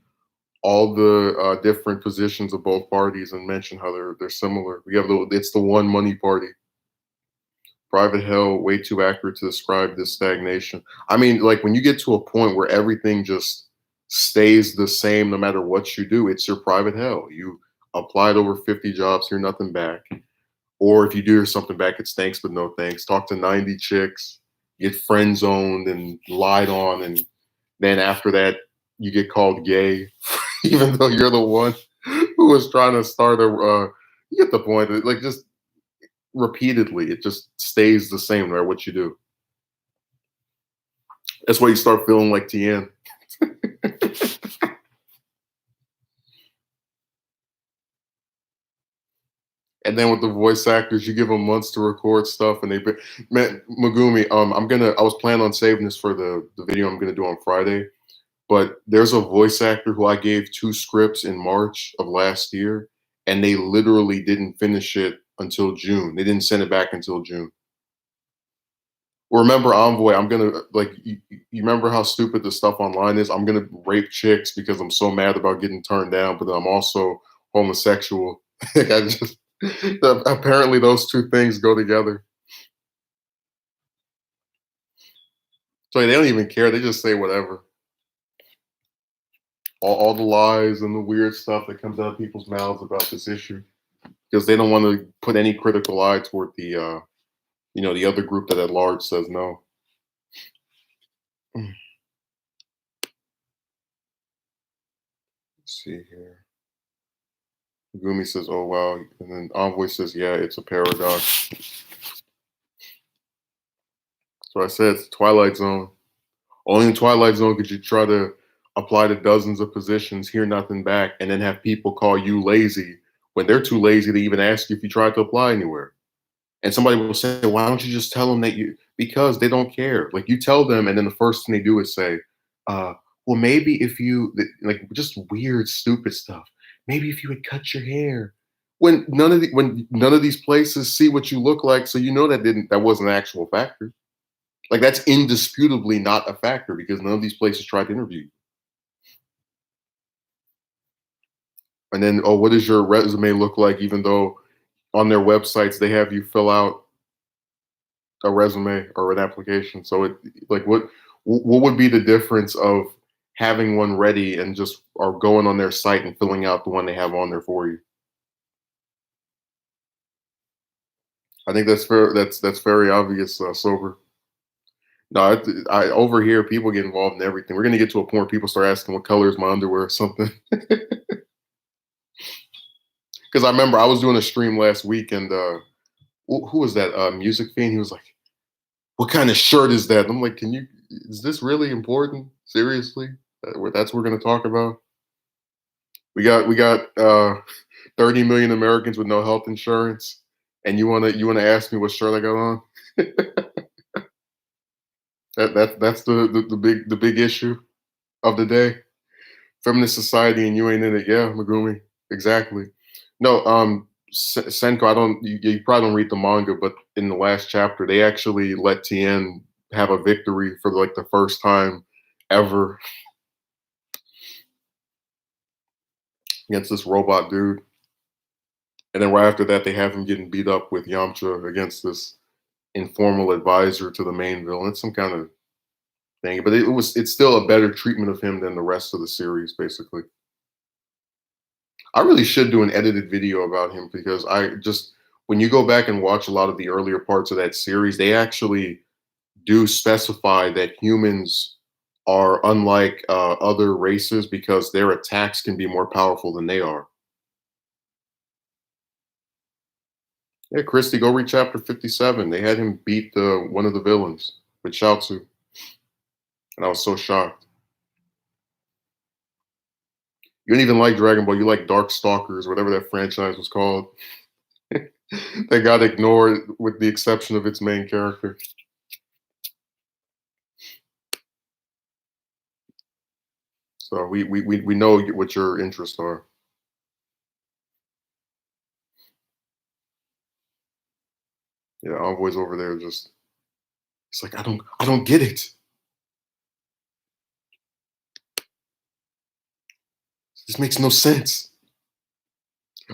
all the different positions of both parties and mention how they're similar. It's the one money party. Private hell, way too accurate to describe this stagnation. I mean, like when you get to a point where everything just stays the same no matter what you do, it's your private hell. You applied over 50 jobs, hear nothing back. Or if you do hear something back, it's thanks but no thanks. Talk to 90 chicks, get friend zoned and lied on, and then after that, you get called gay, even though you're the one who was trying to start you get the point. Like just repeatedly, it just stays the same no matter what you do. That's why you start feeling like Tien. And then with the voice actors, you give them months to record stuff, and man, Megumi. I was planning on saving this for the video I'm gonna do on Friday, but there's a voice actor who I gave 2 scripts in March of last year, and they literally didn't finish it until June. They didn't send it back until June. Remember, Envoy, I'm gonna you remember how stupid the stuff online is? I'm gonna rape chicks because I'm so mad about getting turned down, but then I'm also homosexual. Like I just apparently those two things go together. So they don't even care. They just say whatever. All the lies and the weird stuff that comes out of people's mouths about this issue because they don't want to put any critical eye toward the other group that at large says no. Let's see here. Gumi says, "Oh wow," and then Envoy says, "Yeah, it's a paradox." So I said, "It's Twilight Zone." Only in Twilight Zone could you try to apply to dozens of positions, hear nothing back, and then have people call you lazy when they're too lazy to even ask you if you tried to apply anywhere. And somebody will say, "Why don't you just tell them that you?" Because they don't care. Like you tell them, and then the first thing they do is say, "Well, maybe if you like just weird, stupid stuff. Maybe if you would cut your hair." when none of these places see what you look like, so you know that wasn't an actual factor. Like that's indisputably not a factor because none of these places tried to interview you. And then, oh, what does your resume look like? Even though on their websites they have you fill out a resume or an application. So it like what would be the difference of having one ready and just or going on their site and filling out the one they have on there for you? I think that's fair. That's very obvious. Sober. No, I over here people get involved in everything. We're gonna get to a point where people start asking what color is my underwear or something. Because I remember I was doing a stream last week and who was that music fiend? He was like, "What kind of shirt is that?" And I'm like, "Can you? Is this really important? Seriously? That's what we're gonna talk about? We got 30 million Americans with no health insurance, and you wanna ask me what shirt I got on? That's the big issue of the day. Feminist society, and you ain't in it. Yeah, Megumi, exactly. No, Senko. I don't. You probably don't read the manga, but in the last chapter, they actually let Tien have a victory for like the first time ever against this robot dude. And then right after that, they have him getting beat up with Yamcha against this informal advisor to the main villain. It's some kind of thing, but it's still a better treatment of him than the rest of the series, basically. I really should do an edited video about him because I just when you go back and watch a lot of the earlier parts of that series, they actually do specify that humans are unlike other races because their attacks can be more powerful than they are. Yeah, Christy, go read chapter 57. They had him beat the one of the villains with Shiatsu, and I was so shocked. You didn't even like Dragon Ball. You like Dark Stalkers, whatever that franchise was called. That got ignored with the exception of its main character. So we know what your interests are. Yeah, Envoy's over there just it's like I don't get it. This makes no sense.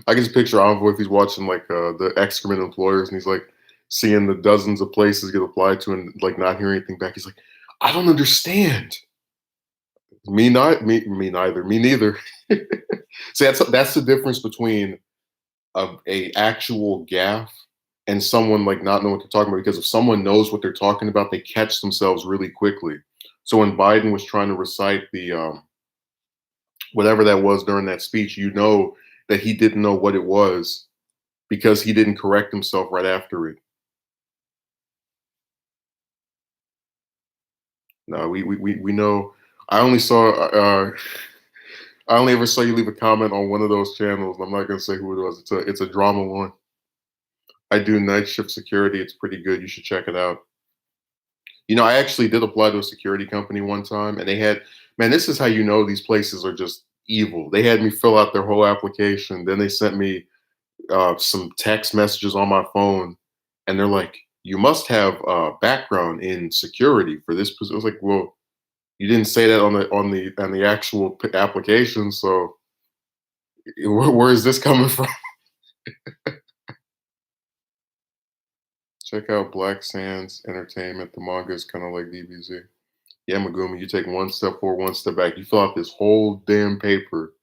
I can just picture Envoy if he's watching like the excrement employers and he's like seeing the dozens of places get applied to and like not hearing anything back. He's like, I don't understand. Me not me neither. Me neither. See, that's the difference between a actual gaff and someone like not knowing what they're talking about. Because if someone knows what they're talking about, they catch themselves really quickly. So when Biden was trying to recite the whatever that was during that speech, you know that he didn't know what it was because he didn't correct himself right after it. No, we know. I only saw. I only ever saw you leave a comment on one of those channels. I'm not gonna say who it was. It's a drama one. I do night shift security. It's pretty good. You should check it out. You know, I actually did apply to a security company one time, and they had, man, this is how you know these places are just evil. They had me fill out their whole application. Then they sent me some text messages on my phone, and they're like, "You must have background in security for this." I was like, "Well, you didn't say that on the actual application, so where is this coming from?" Check out Black Sands Entertainment. The manga is kind of like DBZ. Yeah, Megumi, you take one step forward, one step back. You fill out this whole damn paper,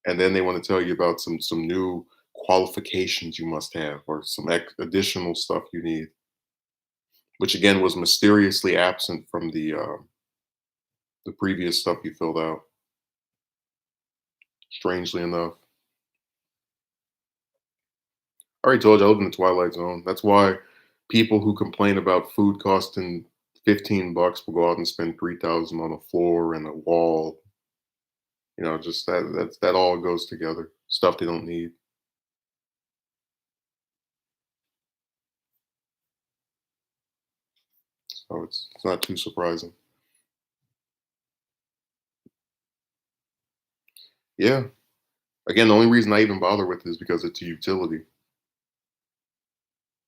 and then they want to tell you about some new qualifications you must have, or some additional stuff you need, which again was mysteriously absent from the previous stuff you filled out. Strangely enough, I already told you I live in the Twilight Zone. That's why people who complain about food costing $15 will go out and spend 3,000 on a floor and a wall. You know, just that all goes together. Stuff they don't need. So it's not too surprising. Yeah. Again, the only reason I even bother with it is because it's a utility.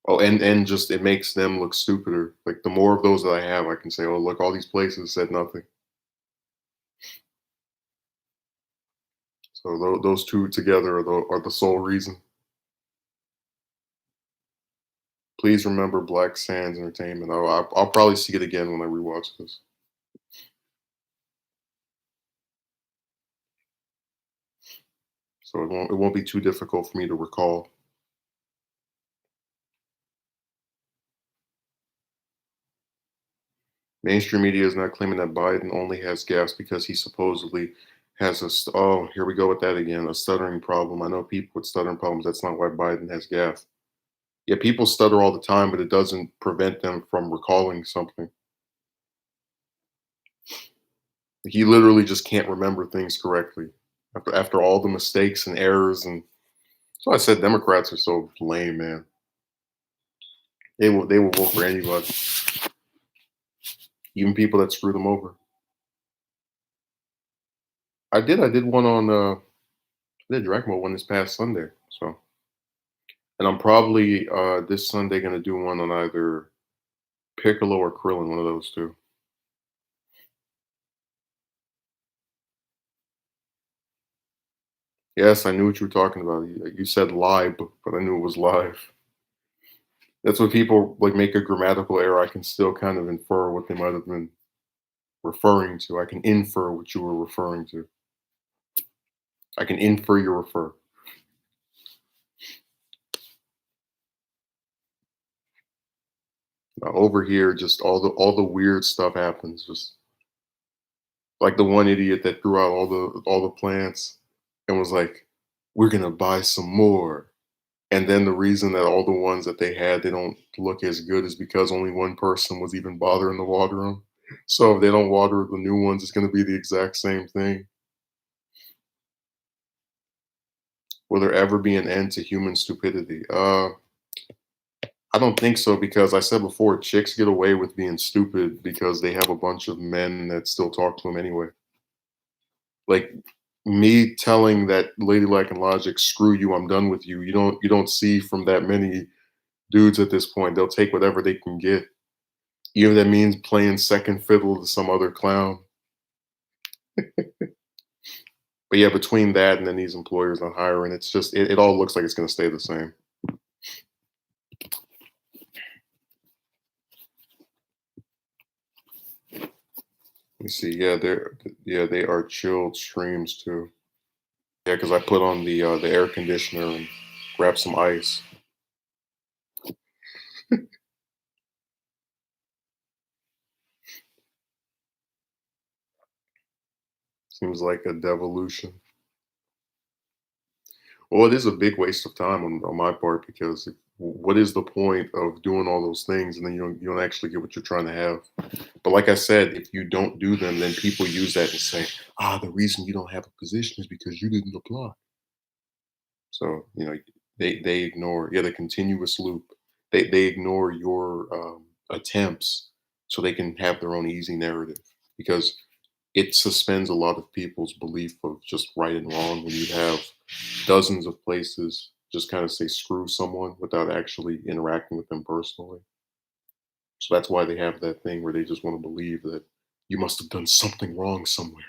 Oh, and just it makes them look stupider. Like the more of those that I have, I can say, "Oh, look, all these places said nothing." So those two together are the sole reason. Please remember Black Sands Entertainment. I'll probably see it again when I rewatch this. So it won't be too difficult for me to recall. Mainstream media is not claiming that Biden only has gas because he supposedly has oh, here we go with that again, a stuttering problem. I know people with stuttering problems. That's not why Biden has gas. Yeah, people stutter all the time, but it doesn't prevent them from recalling something. He literally just can't remember things correctly after all the mistakes and errors. And so I said Democrats are so lame, man. They will vote for anybody, even people that screw them over. I did one on I did Drag Mode one this past Sunday. So and I'm probably this Sunday gonna do one on either Piccolo or Krillin, one of those two. Yes, I knew what you were talking about. You said live, but I knew it was live. That's when people like make a grammatical error. I can still kind of infer what they might have been referring to. I can infer what you were referring to. I can infer your refer. Now, over here, just all the weird stuff happens. Just like the one idiot that threw out all the plants and was like, "We're gonna buy some more." And then the reason that all the ones that they had, they don't look as good is because only one person was even bothering to water them. So if they don't water the new ones, it's going to be the exact same thing. Will there ever be an end to human stupidity? I don't think so because I said before, chicks get away with being stupid because they have a bunch of men that still talk to them anyway. Like me telling that ladylike and logic, screw you, I'm done with you. You don't see from that many dudes at this point. They'll take whatever they can get. Even if that means playing second fiddle to some other clown. But yeah, between that and then these employers not hiring, it's just it all looks like it's gonna stay the same. You see, yeah, they are chilled streams too. Yeah, because I put on the air conditioner and grab some ice. Seems like a devolution. Well, it is a big waste of time on my part because what is the point of doing all those things and then you don't actually get what you're trying to have? But like I said, if you don't do them, then people use that to say, the reason you don't have a position is because you didn't apply. So, they ignore, yeah, the continuous loop. They ignore your attempts so they can have their own easy narrative because it suspends a lot of people's belief of just right and wrong when you have dozens of places just kind of say screw someone without actually interacting with them personally. So that's why they have that thing where they just want to believe that you must have done something wrong somewhere.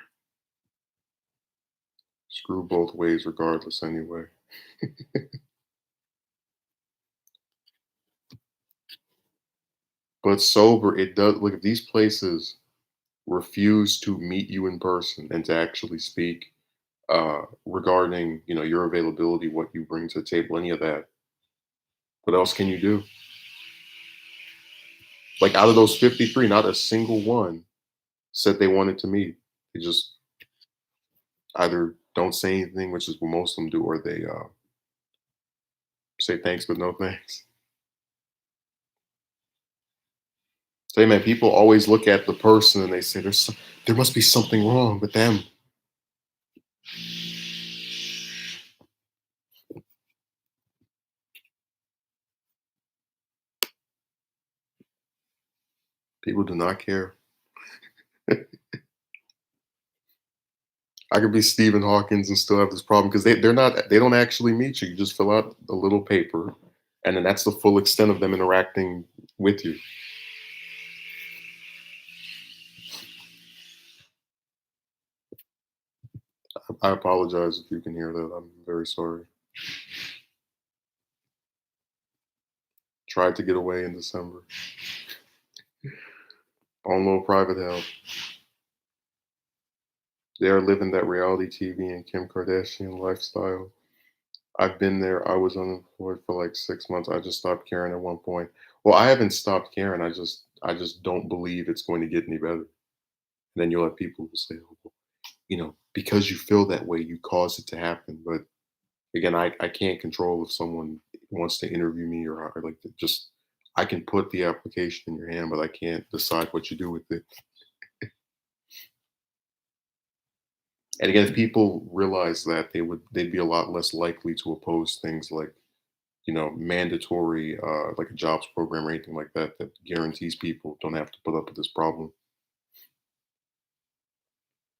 Screw both ways, regardless, anyway. But sober, it does look if these places refuse to meet you in person and to actually speak regarding your availability, what you bring to the table, any of that. What else can you do? Like out of those 53, not a single one said they wanted to meet. They just either don't say anything, which is what most of them do, or they say thanks but no thanks. Say, man, people always look at the person and they say there must be something wrong with them. People do not care. I could be Stephen Hawkins and still have this problem because they don't actually meet you. You just fill out a little paper, and then that's the full extent of them interacting with you. I apologize if you can hear that. I'm very sorry. Tried to get away in December on low private health. They are living that reality TV and Kim Kardashian lifestyle. I've been there. I was unemployed for like 6 months. I just stopped caring at one point. Well, I haven't stopped caring. I just don't believe it's going to get any better. And then you'll have people who say, "Oh, well, because you feel that way, you cause it to happen." But again, I can't control if someone wants to interview me or like just I can put the application in your hand, but I can't decide what you do with it. And again, if people realize that, they'd be a lot less likely to oppose things like mandatory like a jobs program or anything like that that guarantees people don't have to put up with this problem.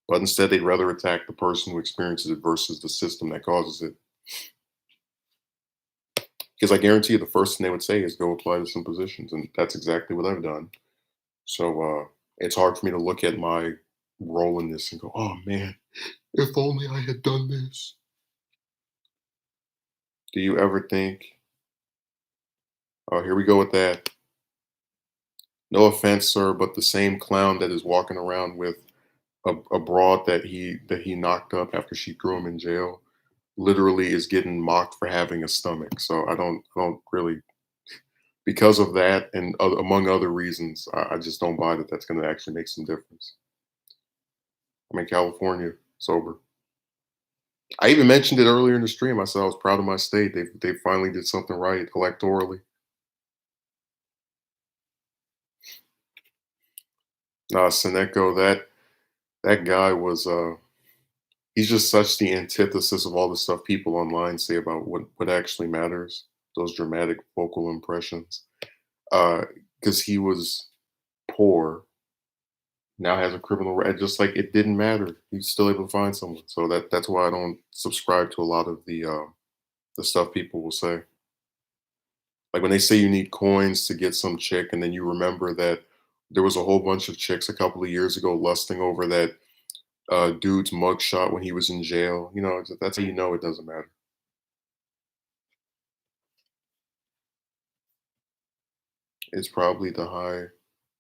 But instead, they'd rather attack the person who experiences it versus the system that causes it. Because I guarantee you, the first thing they would say is go apply to some positions, and that's exactly what I've done. So it's hard for me to look at my role in this and go, "Oh man, if only I had done this." Do you ever think, "Oh, here we go with that"? No offense, sir, but the same clown that is walking around with a broad that he knocked up after she threw him in jail literally is getting mocked for having a stomach. So I don't really because of that and among other reasons, I just don't buy that that's going to actually make some difference. I'm in California, sober. I even mentioned it earlier in the stream. I said I was proud of my state. They finally did something right electorally. Seneco, that guy was he's just such the antithesis of all the stuff people online say about what actually matters. Those dramatic vocal impressions. Because he was poor, now has a criminal just like it didn't matter. He's still able to find someone. So that's why I don't subscribe to a lot of the stuff people will say. Like when they say you need coins to get some chick, and then you remember that there was a whole bunch of chicks a couple of years ago lusting over that dude's mugshot when he was in jail. That's how you know it doesn't matter. It's probably the high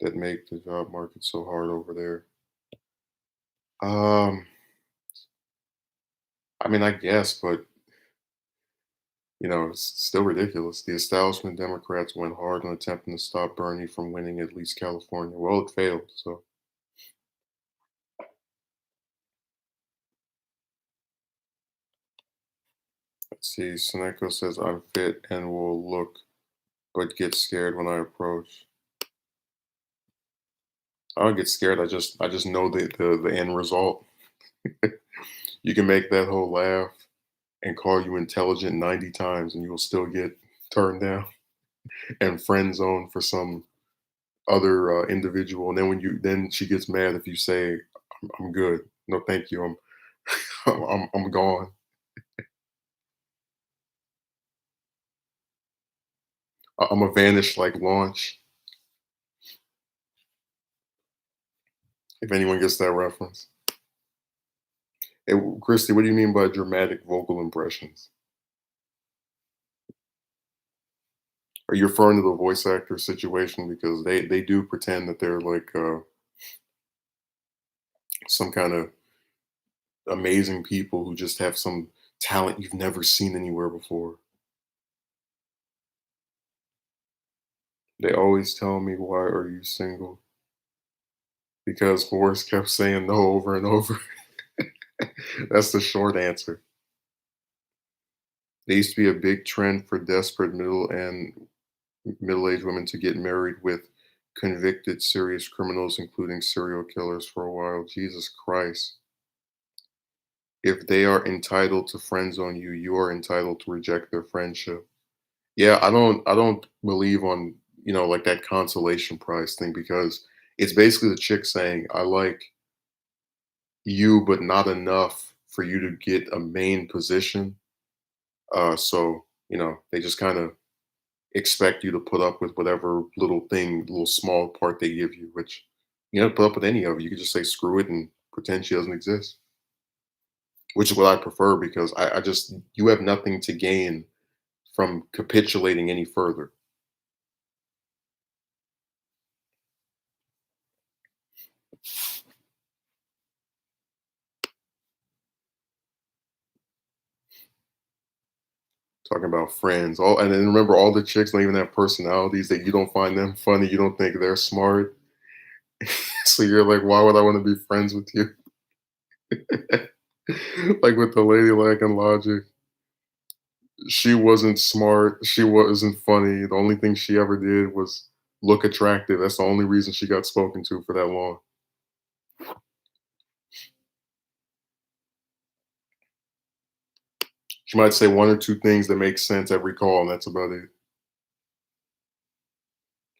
that make the job market so hard over there. Um, I mean, I guess, but it's still ridiculous. The establishment Democrats went hard on attempting to stop Bernie from winning at least California. Well, it failed. So let's see. Seneco says I'm fit and will look, but get scared when I approach. I don't get scared. I just know the end result. You can make that whole laugh and call you intelligent 90 times, and you will still get turned down and friend zoned for some other individual. And then then she gets mad if you say, I'm good. No, thank you. I'm gone. I'm a vanish like launch. If anyone gets that reference. Hey, Christy, what do you mean by dramatic vocal impressions? Are you referring to the voice actor situation because they do pretend that they're like some kind of amazing people who just have some talent you've never seen anywhere before. They always tell me, "Why are you single?" Because Forrest kept saying no over and over. That's the short answer. There used to be a big trend for desperate middle-aged women to get married with convicted serious criminals, including serial killers, for a while. Jesus Christ. If they are entitled to friends on you, you are entitled to reject their friendship. Yeah, I don't believe on, like that consolation prize thing because it's basically the chick saying, I like you, but not enough for you to get a main position. So, they just kind of expect you to put up with whatever little thing, little small part they give you, which you don't put up with any of it. You can just say screw it and pretend she doesn't exist, which is what I prefer because I just, you have nothing to gain from capitulating any further. Talking about friends, all and then remember all the chicks don't even have personalities that you don't find them funny, you don't think they're smart. So you're like, why would I want to be friends with you? Like with the lady lacking logic. She wasn't smart, she wasn't funny. The only thing she ever did was look attractive. That's the only reason she got spoken to for that long. She might say one or two things that make sense every call, and that's about it.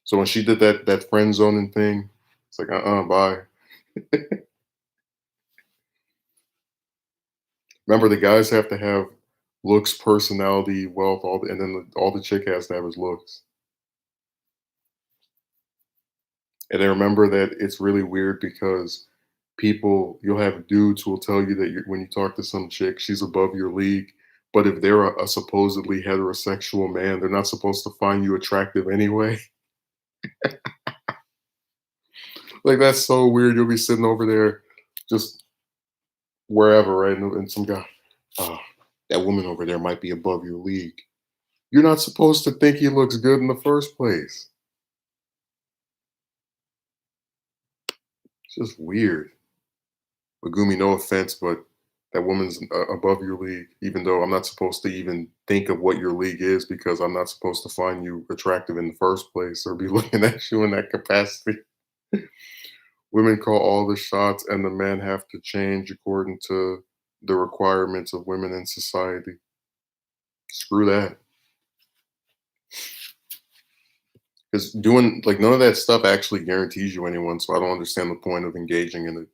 So when she did that friend zoning thing, it's like, bye. Remember, the guys have to have looks, personality, wealth, and then all the chick has to have is looks. And then remember that it's really weird because you'll have dudes who will tell you that when you talk to some chick, she's above your league. But if they're a supposedly heterosexual man, they're not supposed to find you attractive anyway. Like that's so weird. You'll be sitting over there, just wherever, right? And some guy, oh, that woman over there might be above your league. You're not supposed to think he looks good in the first place. It's just weird. Megumi, no offense, but that woman's above your league, even though I'm not supposed to even think of what your league is because I'm not supposed to find you attractive in the first place or be looking at you in that capacity. Women call all the shots, and the men have to change according to the requirements of women in society. Screw that. Because doing like none of that stuff actually guarantees you anyone, so I don't understand the point of engaging in it.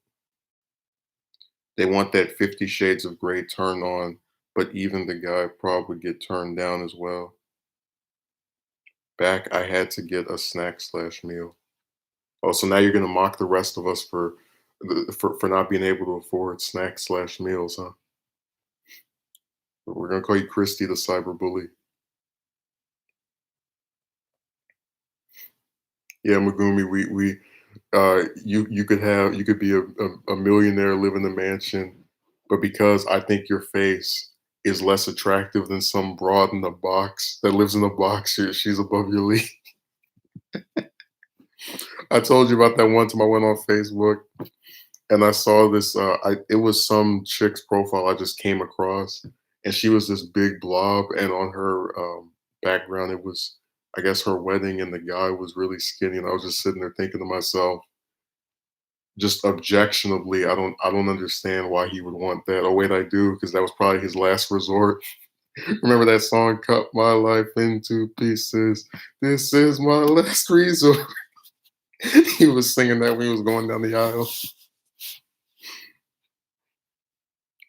They want that 50 Shades of Grey turned on, but even the guy probably get turned down as well. Back, I had to get a snack slash meal. Oh, so now you're gonna mock the rest of us for not being able to afford snacks slash meals, huh? We're gonna call you Christy the cyberbully. Yeah, Megumi, you could be a millionaire, live in a mansion, but because I think your face is less attractive than some broad in a box that lives in a box, she's above your league. I told you about that one time I went on Facebook and I saw this. It was some chick's profile I just came across, and she was this big blob, and on her background it was, I guess, her wedding, and the guy was really skinny, and I was just sitting there thinking to myself, just objectionably, I don't understand why he would want that. Oh wait, I do, because that was probably his last resort. Remember that song, "Cut My Life into Pieces"? This is my last resort. He was singing that when he was going down the aisle.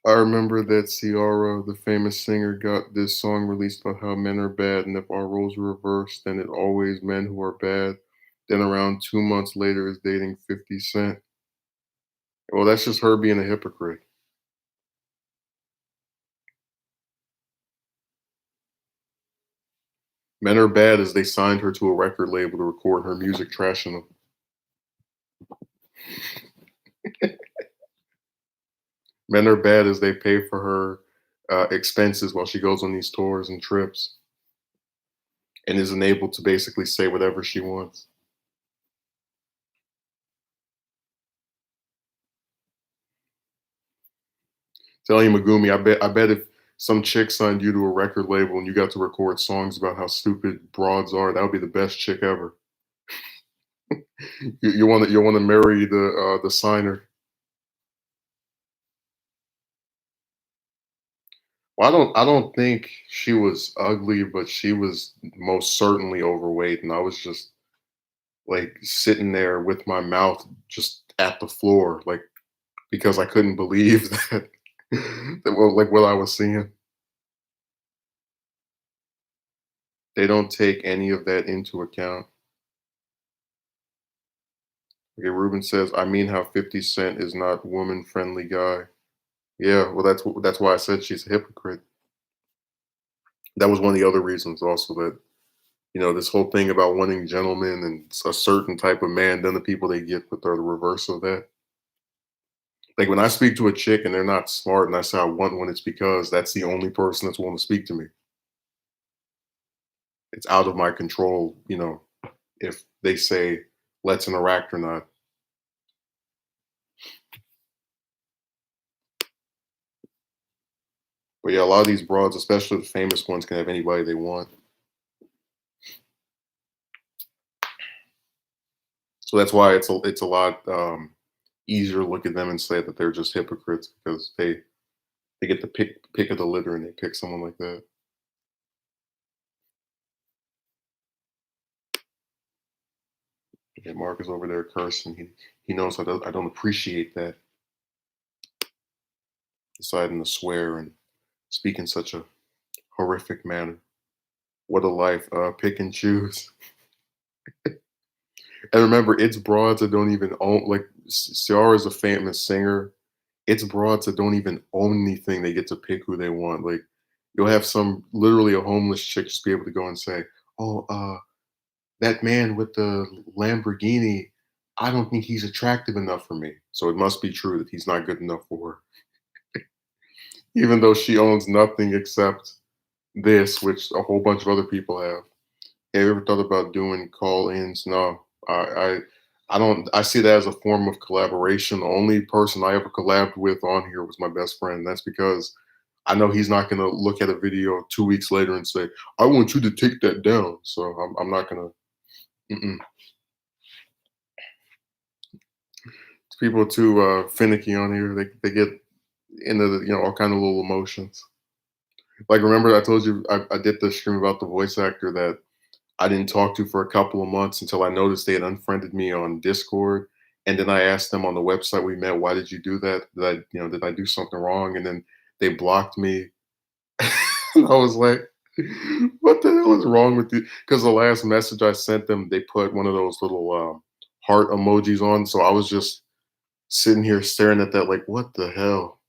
I remember that Ciara, the famous singer, got this song released about how men are bad, and if our roles were reversed, then it always men who are bad. Then around 2 months later is dating 50 Cent. Well, that's just her being a hypocrite. Men are bad as they signed her to a record label to record her music trashing them. Men are bad as they pay for her expenses while she goes on these tours and trips and isn't able to basically say whatever she wants. Telling you, Megumi, I bet if some chick signed you to a record label and you got to record songs about how stupid broads are, that would be the best chick ever. You want to marry the signer. Well, I don't think she was ugly, but she was most certainly overweight, and I was just like sitting there with my mouth just at the floor, like because I couldn't believe that, like what I was seeing. They don't take any of that into account. Okay, Ruben says, "I mean how 50 Cent is not woman-friendly guy." Yeah, well, that's why I said she's a hypocrite. That was one of the other reasons also that, this whole thing about wanting gentlemen and a certain type of man, then the people they get with are the reverse of that. Like when I speak to a chick and they're not smart and I say I want one, it's because that's the only person that's willing to speak to me. It's out of my control, if they say let's interact or not. But yeah, a lot of these broads, especially the famous ones, can have anybody they want. So that's why it's a lot easier to look at them and say that they're just hypocrites because they get the pick of the litter and they pick someone like that. Yeah, Mark is over there cursing. He knows I don't appreciate that, deciding to swear and speak in such a horrific manner. What a life. Pick and choose. And remember, it's broads that don't even own, like, Ciara is a famous singer. It's broads that don't even own anything. They get to pick who they want. Like, you'll have some, literally a homeless chick just be able to go and say, "Oh, that man with the Lamborghini, I don't think he's attractive enough for me." So it must be true that he's not good enough for her. Even though she owns nothing except this, which a whole bunch of other people have. Have you ever thought about doing call-ins? No, I don't. I see that as a form of collaboration. The only person I ever collabed with on here was my best friend. That's because I know he's not going to look at a video 2 weeks later and say, "I want you to take that down." So I'm not going to. People are too finicky on here. They get into all kind of little emotions. Like remember I told you I did the stream about the voice actor that I didn't talk to for a couple of months until I noticed they had unfriended me on Discord. And then I asked them on the website we met, "Why did you do that? Did I do something wrong?" And then they blocked me. And I was like, "What the hell is wrong with you?" Because the last message I sent them, they put one of those little heart emojis on. So I was just sitting here staring at that, like, what the hell?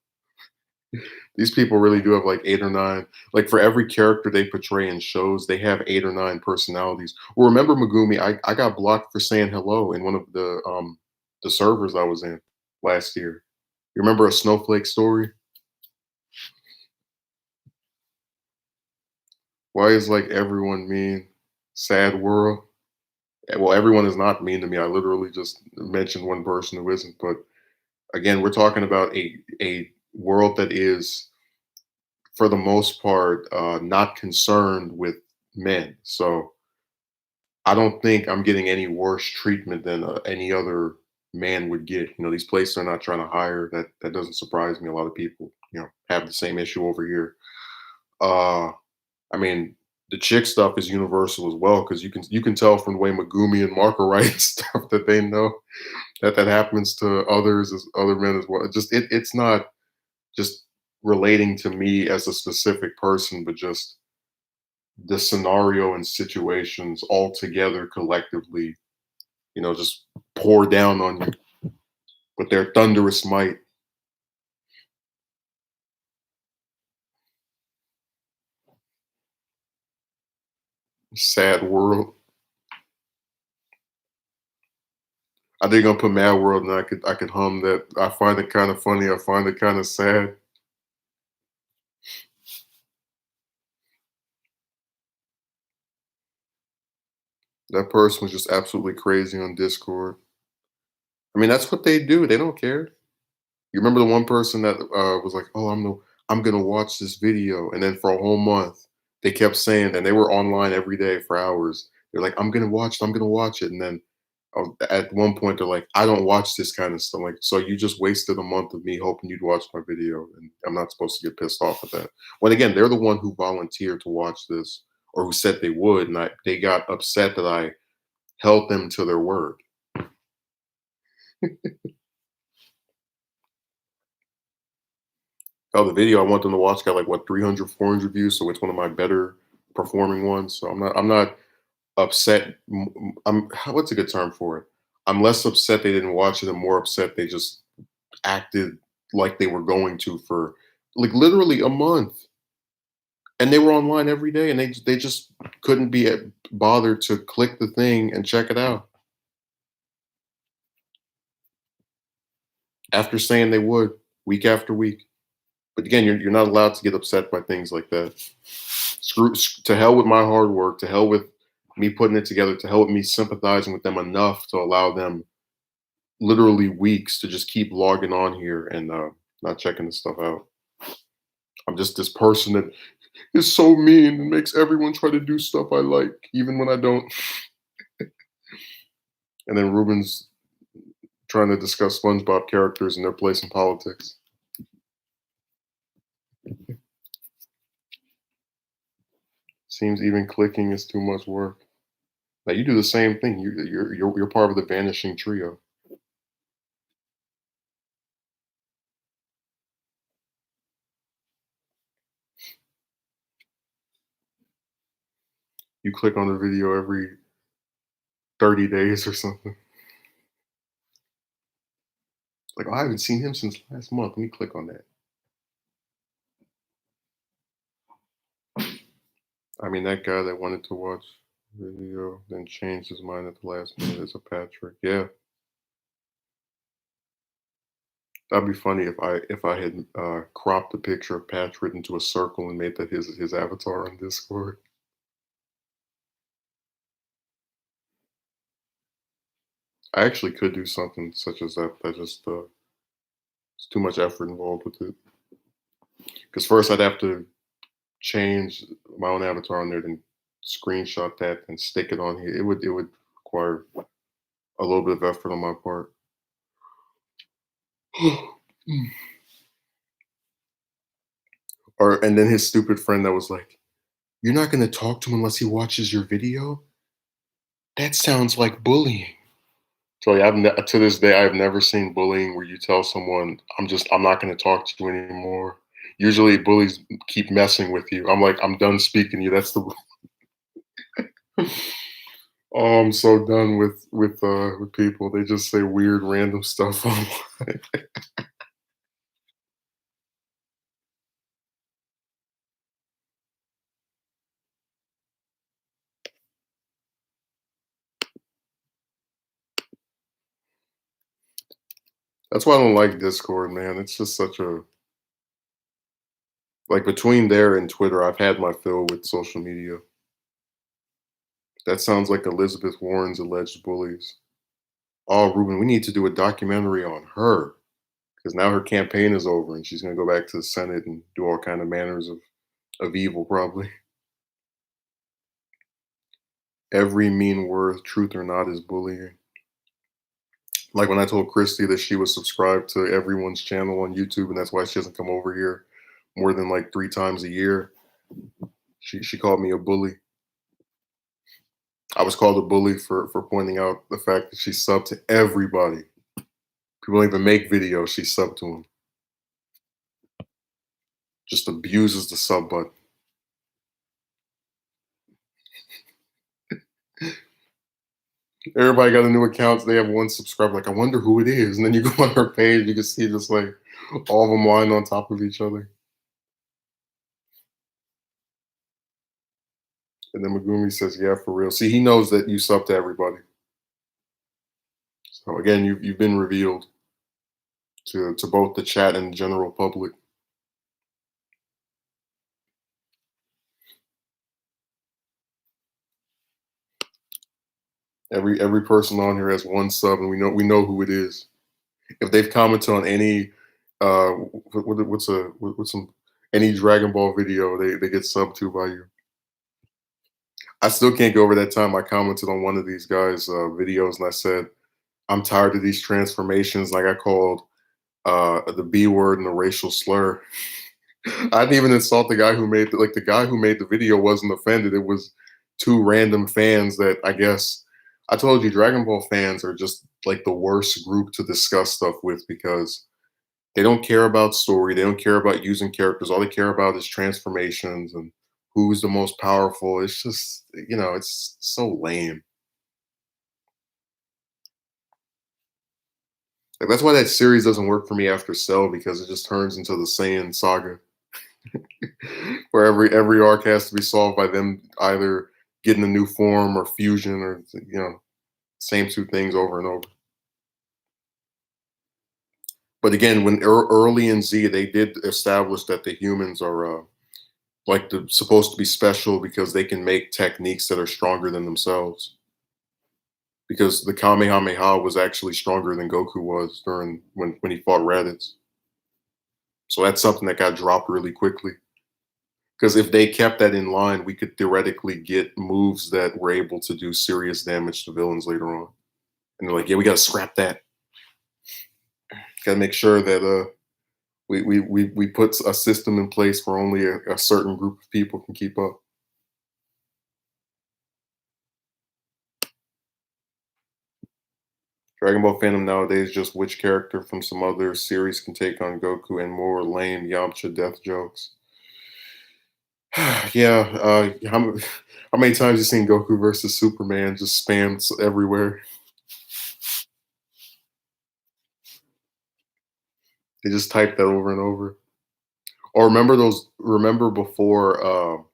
These people really do have like eight or nine. Like for every character they portray in shows, they have eight or nine personalities. Well, remember Megumi? I got blocked for saying hello in one of the servers I was in last year. You remember a snowflake story? Why is like everyone mean? Sad world. Well, everyone is not mean to me. I literally just mentioned one person who isn't. But again, we're talking about a world that is, for the most part, not concerned with men. So I don't think I'm getting any worse treatment than any other man would get. These places are not trying to hire. That doesn't surprise me. A lot of people, have the same issue over here. Uh, I mean, the chick stuff is universal as well because you can tell from the way Megumi and Mark are writing stuff that they know that happens to others as other men as well. It's not just relating to me as a specific person, but just the scenario and situations all together collectively, just pour down on you with their thunderous might. Sad world. I think I'm gonna put Mad World and I could hum that. I find it kind of funny. I find it kind of sad. That person was just absolutely crazy on Discord. I mean, that's what they do. They don't care. You remember the one person that was like, "Oh, I'm gonna watch this video," and then for a whole month they kept saying, and they were online every day for hours. They're like, I'm gonna watch it," and then at one point they're like, "I don't watch this kind of stuff." Like, so you just wasted a month of me hoping you'd watch my video, and I'm not supposed to get pissed off at that. When again, they're the one who volunteered to watch this or who said they would, and they got upset that I held them to their word. Oh, the video I want them to watch got like what 300, 400 views, so it's one of my better performing ones. So I'm not upset. What's a good term for it? I'm less upset they didn't watch it, and more upset they just acted like they were going to for like literally a month, and they were online every day, and they just couldn't be bothered to click the thing and check it out after saying they would week after week. But again, you're not allowed to get upset by things like that. To hell with my hard work. To hell with me putting it together. To hell with me sympathizing with them enough to allow them literally weeks to just keep logging on here and not checking this stuff out. I'm just this person that is so mean and makes everyone try to do stuff I like, even when I don't. And then Ruben's trying to discuss SpongeBob characters and their place in politics. Seems even clicking is too much work. Now you do the same thing. You're part of the vanishing trio. You click on the video every 30 days or something. Like, oh, I haven't seen him since last month. Let me click on that. I mean, that guy that wanted to watch video, then changed his mind at the last minute is a Patrick. Yeah, that'd be funny if I had cropped a picture of Patrick into a circle and made that his avatar on Discord. I actually could do something such as that. That just it's too much effort involved with it. Because first I'd have to change my own avatar on there, then screenshot that and stick it on here. It would require a little bit of effort on my part. Or and then his stupid friend that was like, "You're not gonna talk to him unless he watches your video? That sounds like bullying." So yeah, to this day I've never seen bullying where you tell someone, I'm not gonna talk to you anymore." Usually bullies keep messing with you. I'm like, "I'm done speaking to you." That's the Oh, I'm so done with people. They just say weird random stuff online. That's why I don't like Discord, man. It's just such a like between there and Twitter, I've had my fill with social media. That sounds like Elizabeth Warren's alleged bullies. Oh, Ruben, we need to do a documentary on her because now her campaign is over and she's gonna go back to the Senate and do all kind of manners of evil, probably. Every mean word, truth or not, is bullying. Like when I told Christy that she was subscribed to everyone's channel on YouTube and that's why she doesn't come over here more than like 3 times a year. She called me a bully. I was called a bully for pointing out the fact that she subbed to everybody. People don't even make videos. She subbed to them. Just abuses the sub button. Everybody got a new account. They have one subscriber. Like, I wonder who it is. And then you go on her page, you can see just like all of them lying on top of each other. And then Megumi says, "Yeah, for real." See, he knows that you sub to everybody. So again, you've been revealed to both the chat and the general public. Every person on here has one sub, and we know who it is. If they've commented on any what's some any Dragon Ball video, they get subbed to by you. I still can't get over that time I commented on one of these guys' videos, and I said, "I'm tired of these transformations." Like I called the B word and the racial slur. I didn't even insult the guy who made the guy who made the video wasn't offended. It was two random fans that I guess I told you Dragon Ball fans are just like the worst group to discuss stuff with because They don't care about story. They don't care about using characters. All they care about is transformations and who's the most powerful. It's just, it's so lame. Like, that's why that series doesn't work for me after Cell because it just turns into the Saiyan saga, where every arc has to be solved by them either getting a new form or fusion or same two things over and over. But again, when early in Z, they did establish that the humans are like supposed to be special because they can make techniques that are stronger than themselves. Because the Kamehameha was actually stronger than Goku was during when he fought Raditz. So that's something that got dropped really quickly. Because if they kept that in line, we could theoretically get moves that were able to do serious damage to villains later on. And they're like, yeah, we got to scrap that. Got to make sure that we put a system in place where only a certain group of people can keep up. Dragon Ball fandom nowadays just which character from some other series can take on Goku and more lame Yamcha death jokes. Yeah, how many times you seen Goku versus Superman just spammed everywhere? They just type that over and over. Or remember those? Remember before?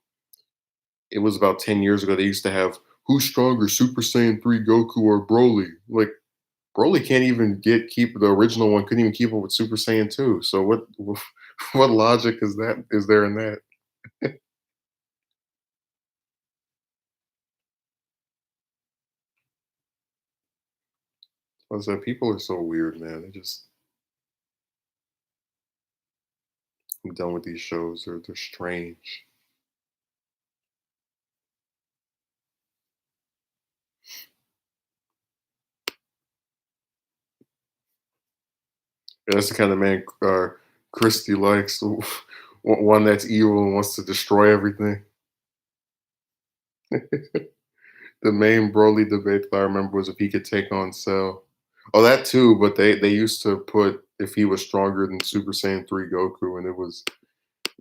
It was about 10 years ago. They used to have who's stronger, Super Saiyan 3 Goku or Broly? Like Broly can't even keep the original one. Couldn't even keep up with Super Saiyan 2. So what? What logic is that? Is there in that? I said people are so weird, man. I'm done with these shows. They're strange. Yeah, that's the kind of man Christie likes. One that's evil and wants to destroy everything. The main Broly debate that I remember was if he could take on Cell. Oh, that too, but they used to put if he was stronger than Super Saiyan 3 Goku, and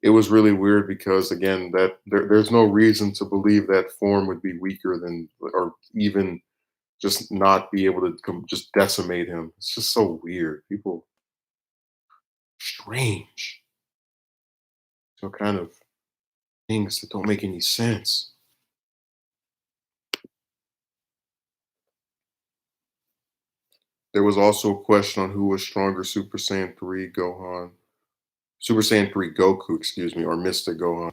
it was really weird because again that there's no reason to believe that form would be weaker than or even just not be able to just decimate him. It's just so weird. People strange. So kind of things that don't make any sense. There was also a question on who was stronger, Super Saiyan 3 Gohan, Super Saiyan 3 Goku, excuse me, or Mystic Gohan.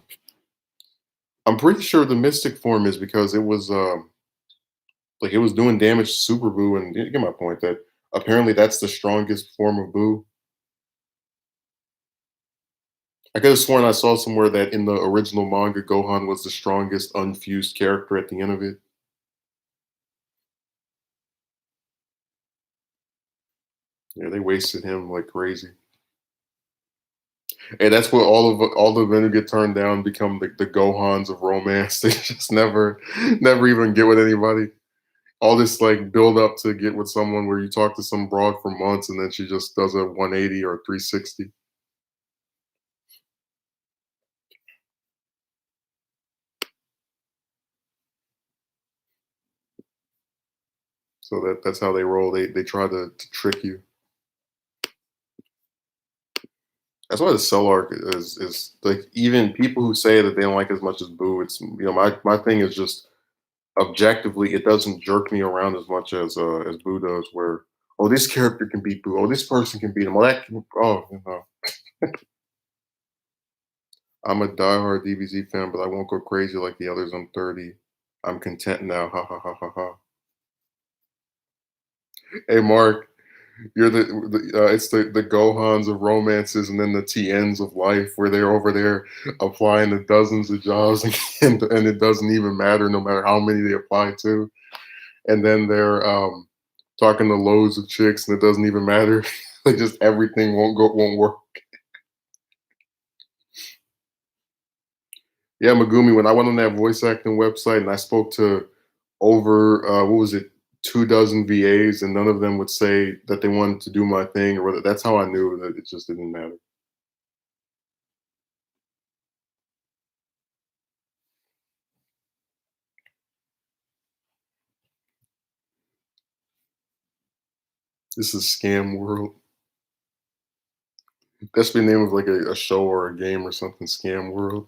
I'm pretty sure the Mystic form is because it was like it was doing damage to Super Buu, and you get my point that apparently that's the strongest form of Buu. I could have sworn I saw somewhere that in the original manga, Gohan was the strongest unfused character at the end of it. Yeah, they wasted him like crazy. And that's what all the men who get turned down become the Gohans of romance. They just never even get with anybody. All this like build up to get with someone where you talk to some broad for months and then she just does a 180 or 360. So that's how they roll. They try to trick you. That's why the Cell arc is like even people who say that they don't like it as much as Boo. It's my thing is just objectively it doesn't jerk me around as much as Boo does. Where oh this character can beat Boo. Oh this person can beat him. Well that can, oh I'm a diehard DBZ fan, but I won't go crazy like the others. I'm 30. I'm content now. Ha ha ha ha ha. Hey Mark, you're it's the Gohans of romances and then the TNs of life where they're over there applying to dozens of jobs and it doesn't even matter no matter how many they apply to. And then they're talking to loads of chicks and it doesn't even matter. Like just everything won't work. Yeah, Megumi, when I went on that voice acting website and I spoke to over what was it 2 dozen VAs, and none of them would say that they wanted to do my thing or whether that's how I knew that it just didn't matter. This is Scam World. That should be the name of like a show or a game or something, Scam World.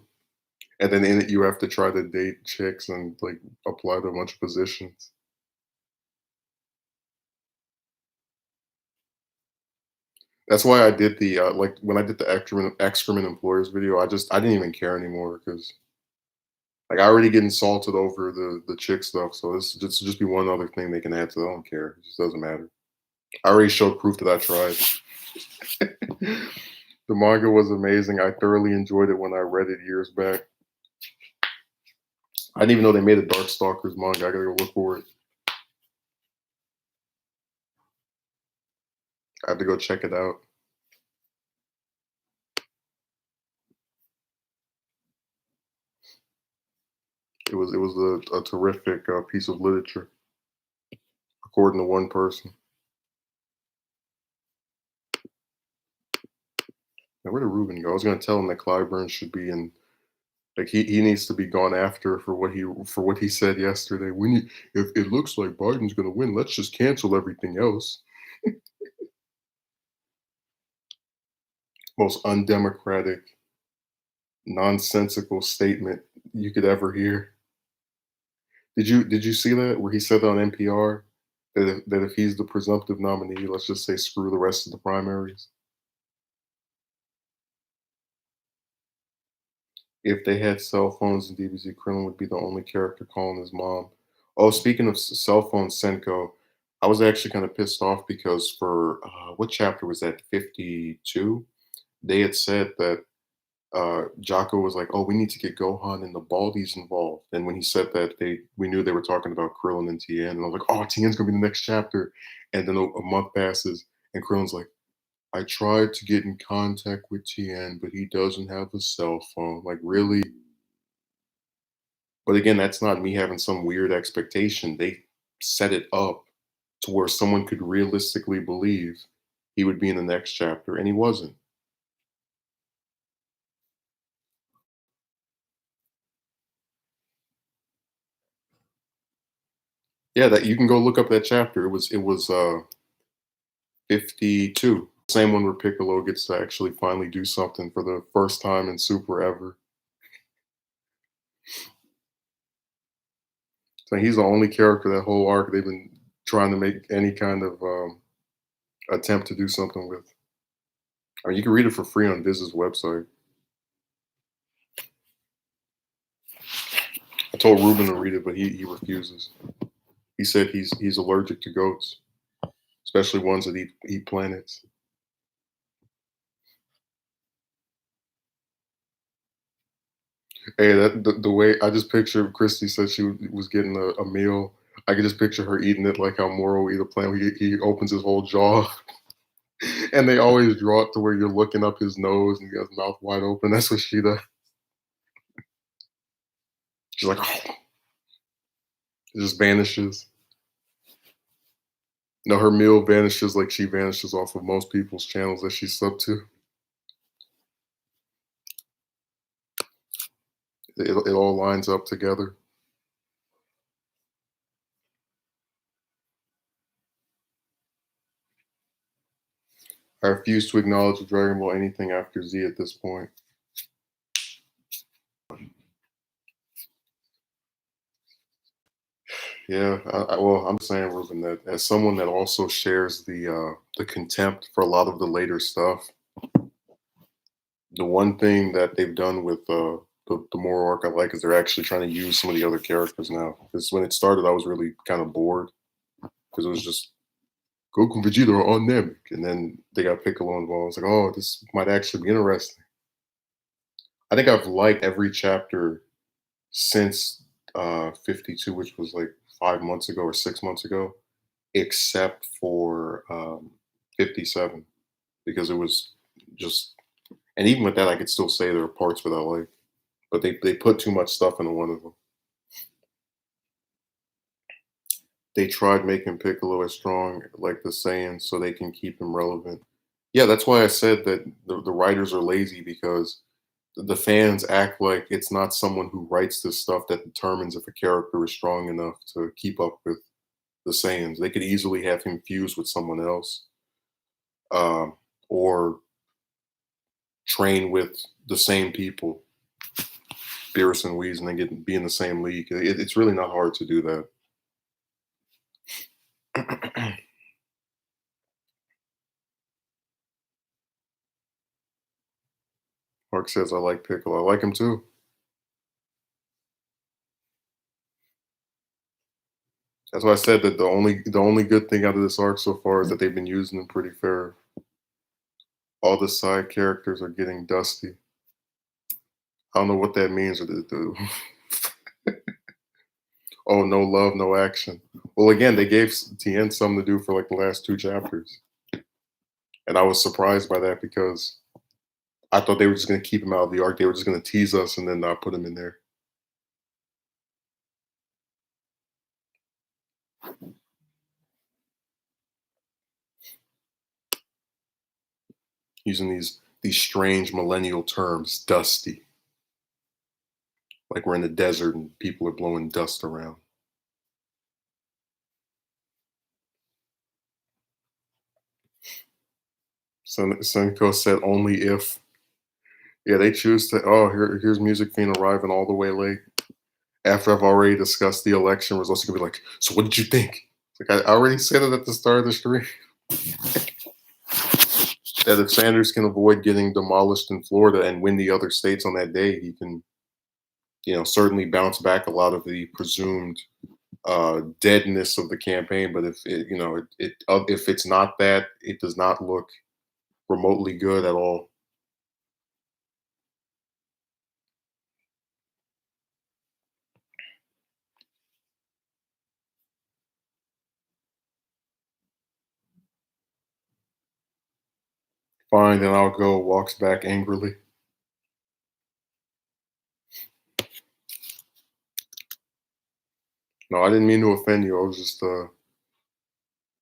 And then in it, you have to try to date chicks and like apply to a bunch of positions. That's why I did the like when I did the excrement employers video. I didn't even care anymore because like I already getting salted over the chick stuff. So this will just be one other thing they can add to. It. I don't care. It just doesn't matter. I already showed proof that I tried. The manga was amazing. I thoroughly enjoyed it when I read it years back. I didn't even know they made a Darkstalkers manga. I gotta go look for it. I have to go check it out. It was a terrific piece of literature, according to one person. Now, where did Ruben go? I was gonna tell him that Clyburn should be in. Like he needs to be gone after for what he said yesterday. We need if it looks like Biden's gonna win, let's just cancel everything else. Most undemocratic, nonsensical statement you could ever hear. Did you see that where he said on NPR that if he's the presumptive nominee, let's just say screw the rest of the primaries. If they had cell phones and DBZ, Krillin would be the only character calling his mom. Oh, speaking of cell phones, Senko, I was actually kind of pissed off because for what chapter was that? 52. They had said that Jocko was like, "Oh, we need to get Gohan and the Baldies involved." And when he said that, we knew they were talking about Krillin and Tien. And I was like, "Oh, Tien's gonna be the next chapter." And then a month passes, and Krillin's like, "I tried to get in contact with Tien, but he doesn't have a cell phone." Like, really? But again, that's not me having some weird expectation. They set it up to where someone could realistically believe he would be in the next chapter, and he wasn't. Yeah, that you can go look up that chapter. It was 52. Same one where Piccolo gets to actually finally do something for the first time in Super ever. So he's the only character that whole arc they've been trying to make any kind of attempt to do something with. I mean, you can read it for free on Viz's website. I told Ruben to read it, but he refuses. He said he's allergic to goats, especially ones that eat planets. Hey, the way I just picture Christy said she was getting a meal. I could just picture her eating it like how Moro eat a plant. He opens his whole jaw, and they always draw it to where you're looking up his nose and he has his mouth wide open. That's what she does. She's like, oh, it just vanishes. No, her meal vanishes like she vanishes off of most people's channels that she's sub to. It all lines up together. I refuse to acknowledge Dragon Ball anything after Z at this point. Yeah, well, I'm saying, Ruben, that as someone that also shares the contempt for a lot of the later stuff, the one thing that they've done with the Moro arc I like is they're actually trying to use some of the other characters now. Because when it started, I was really kind of bored because it was just Goku and Vegeta are on Namek, and then they got Piccolo involved. I was like, oh, this might actually be interesting. I think I've liked every chapter since 52, which was like 5 months ago or 6 months ago, except for 57, because it was just, and even with that, I could still say there are parts that I like, but they put too much stuff into one of them. they tried making Piccolo as strong like the Saiyans so they can keep him relevant. Yeah, that's why I said that the writers are lazy because the fans act like it's not someone who writes this stuff that determines if a character is strong enough to keep up with the Saiyans. They could easily have him fuse with someone else, um, or train with the same people, Beerus and Whis, and then be in the same league. It's really not hard to do that. Mark says I like Piccolo. I like him too. That's why I said that the only good thing out of this arc so far is that they've been using him pretty fair. All the side characters are getting dusty. I don't know what that means. Or oh, no love, no action. Well, again, they gave Tien something to do for like the last two chapters, and I was surprised by that because I thought they were just going to keep him out of the arc. They were just going to tease us and then not put him in there. Using these strange millennial terms, dusty, like we're in the desert and people are blowing dust around. Senko said only if. Yeah, they choose to. Oh, here's Music Fiend arriving all the way late after I've already discussed the election results. Gonna be like, so what did you think? It's like I already said it at the start of the stream that if Sanders can avoid getting demolished in Florida and win the other states on that day, he can, certainly bounce back a lot of the presumed deadness of the campaign. But if if it's not that, it does not look remotely good at all. Fine, then I'll go. Walks back angrily. No, I didn't mean to offend you. I was just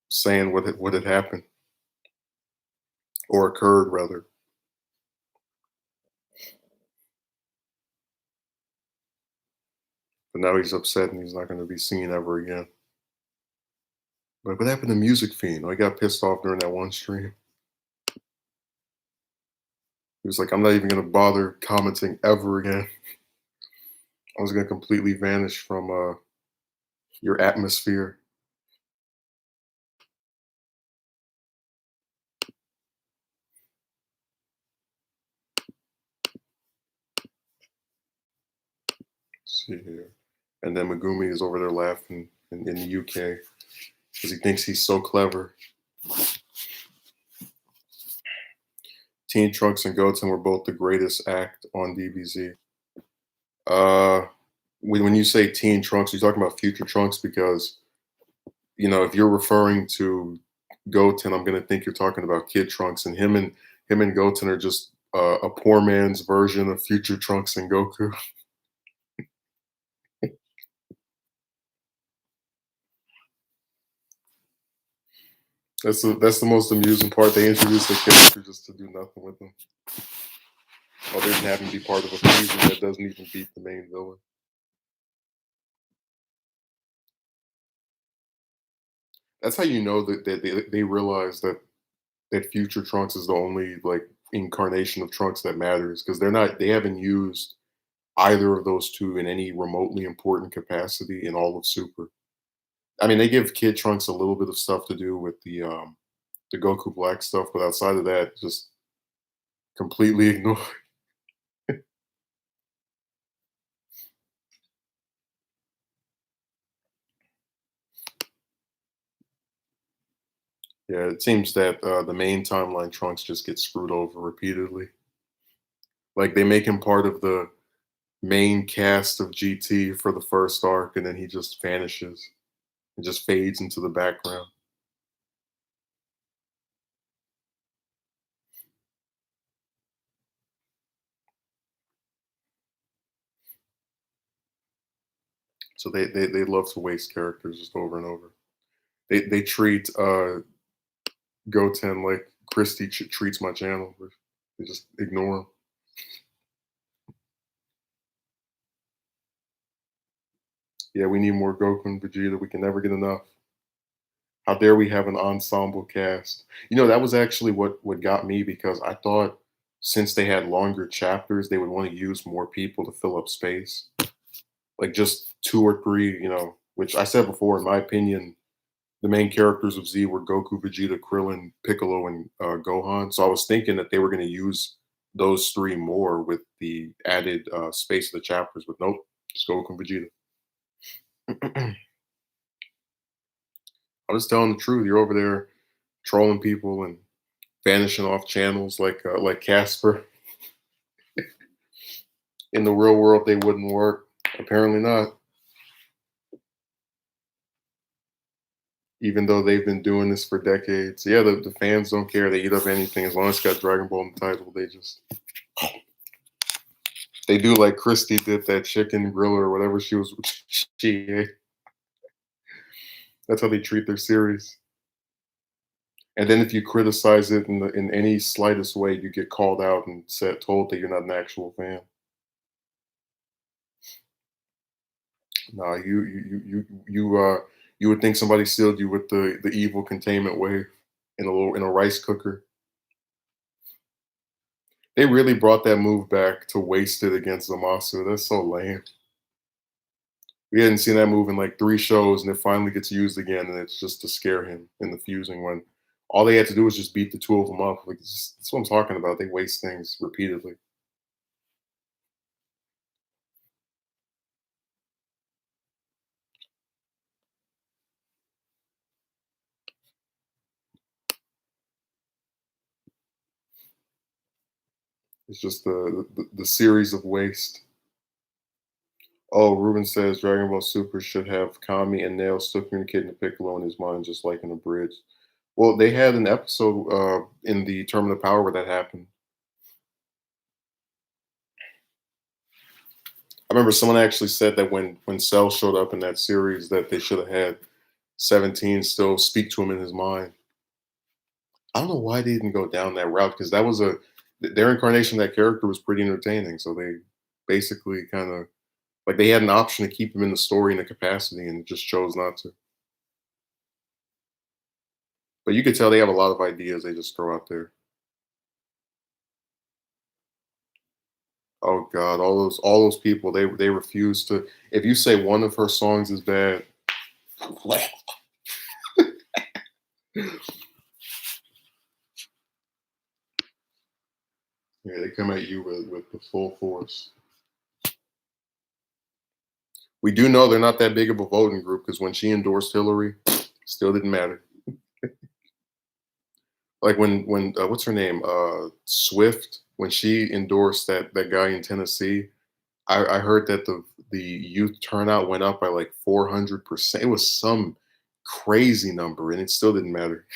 saying what had happened or occurred rather. But now he's upset and he's not going to be seen ever again. But what happened to Music Fiend? I got pissed off during that one stream. He was like, "I'm not even going to bother commenting ever again. I was going to completely vanish from your atmosphere." Let's see here. And then Megumi is over there laughing in the UK because he thinks he's so clever. Teen Trunks and Goten were both the greatest act on DBZ. Uh, when you say Teen Trunks, you're talking about Future Trunks because if you're referring to Goten, I'm gonna think you're talking about Kid Trunks, and him and Goten are just a poor man's version of Future Trunks and Goku. That's the most amusing part. They introduce the character just to do nothing with them, other than having be part of a fusion that doesn't even beat the main villain. That's how you know that they realize that Future Trunks is the only like incarnation of Trunks that matters because they haven't used either of those two in any remotely important capacity in all of Super. I mean, they give Kid Trunks a little bit of stuff to do with the Goku Black stuff, but outside of that, just completely ignore. Yeah, it seems that the main timeline Trunks just gets screwed over repeatedly. Like they make him part of the main cast of GT for the first arc, and then he just vanishes and just fades into the background. So they love to waste characters just over and over. They treat Goten like Christie treats my channel. They just ignore him. Yeah, we need more Goku and Vegeta. We can never get enough. How dare we have an ensemble cast? That was actually what got me because I thought since they had longer chapters, they would want to use more people to fill up space. Like just two or three, which I said before, in my opinion, the main characters of Z were Goku, Vegeta, Krillin, Piccolo, and Gohan. So I was thinking that they were going to use those three more with the added space of the chapters, but nope, just Goku and Vegeta. I'm just telling the truth. You're over there trolling people and vanishing off channels like Casper. In the real world, they wouldn't work. Apparently not. Even though they've been doing this for decades. Yeah, the fans don't care. They eat up anything as long as it's got Dragon Ball in the title. They do like Christy did that chicken griller or whatever she ate. That's how they treat their series. And then if you criticize it in any slightest way, you get called out and told that you're not an actual fan. No, you would think somebody sealed you with the evil containment wave in a rice cooker. They really brought that move back to waste it against Zamasu. That's so lame. We hadn't seen that move in like 3 shows, and it finally gets used again, and it's just to scare him in the fusing when all they had to do was just beat the two of them up. Like that's what I'm talking about. They waste things repeatedly. It's just the series of waste. Oh, Ruben says Dragon Ball Super should have Kami and Nail still communicating to Piccolo in his mind, just like in a bridge. Well, they had an episode in the Tournament of Power where that happened. I remember someone actually said that when Cell showed up in that series, that they should have had 17 still speak to him in his mind. I don't know why they didn't go down that route because that was their incarnation of that character was pretty entertaining. So they basically kind of like they had an option to keep him in the story in a capacity and just chose not to. But you could tell they have a lot of ideas they just throw out there. Oh God, all those people they refuse to. If you say one of her songs is bad, yeah, they come at you with the full force. We do know they're not that big of a voting group because when she endorsed Hillary, still didn't matter. Like when what's her name Swift when she endorsed that guy in Tennessee, I heard that the youth turnout went up by like 400%. It was some crazy number, and it still didn't matter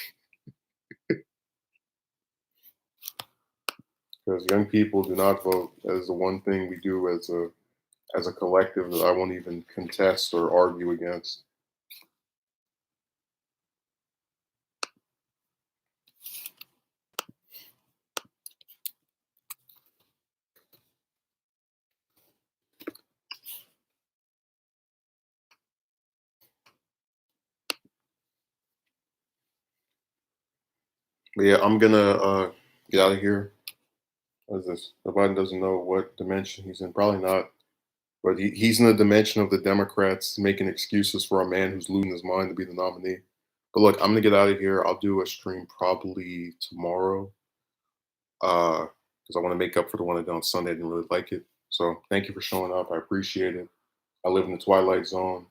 because young people do not vote. That is the one thing we do as a collective that I won't even contest or argue against. But yeah, I'm gonna get out of here. What is this? Nobody doesn't know what dimension he's in. Probably not. But he's in the dimension of the Democrats making excuses for a man who's losing his mind to be the nominee. But look, I'm gonna get out of here. I'll do a stream probably tomorrow. Because I want to make up for the one I did on Sunday. I didn't really like it. So thank you for showing up. I appreciate it. I live in the Twilight Zone,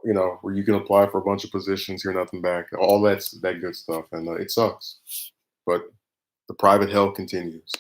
where you can apply for a bunch of positions, hear nothing back. All that good stuff. And it sucks. But the private hell continues.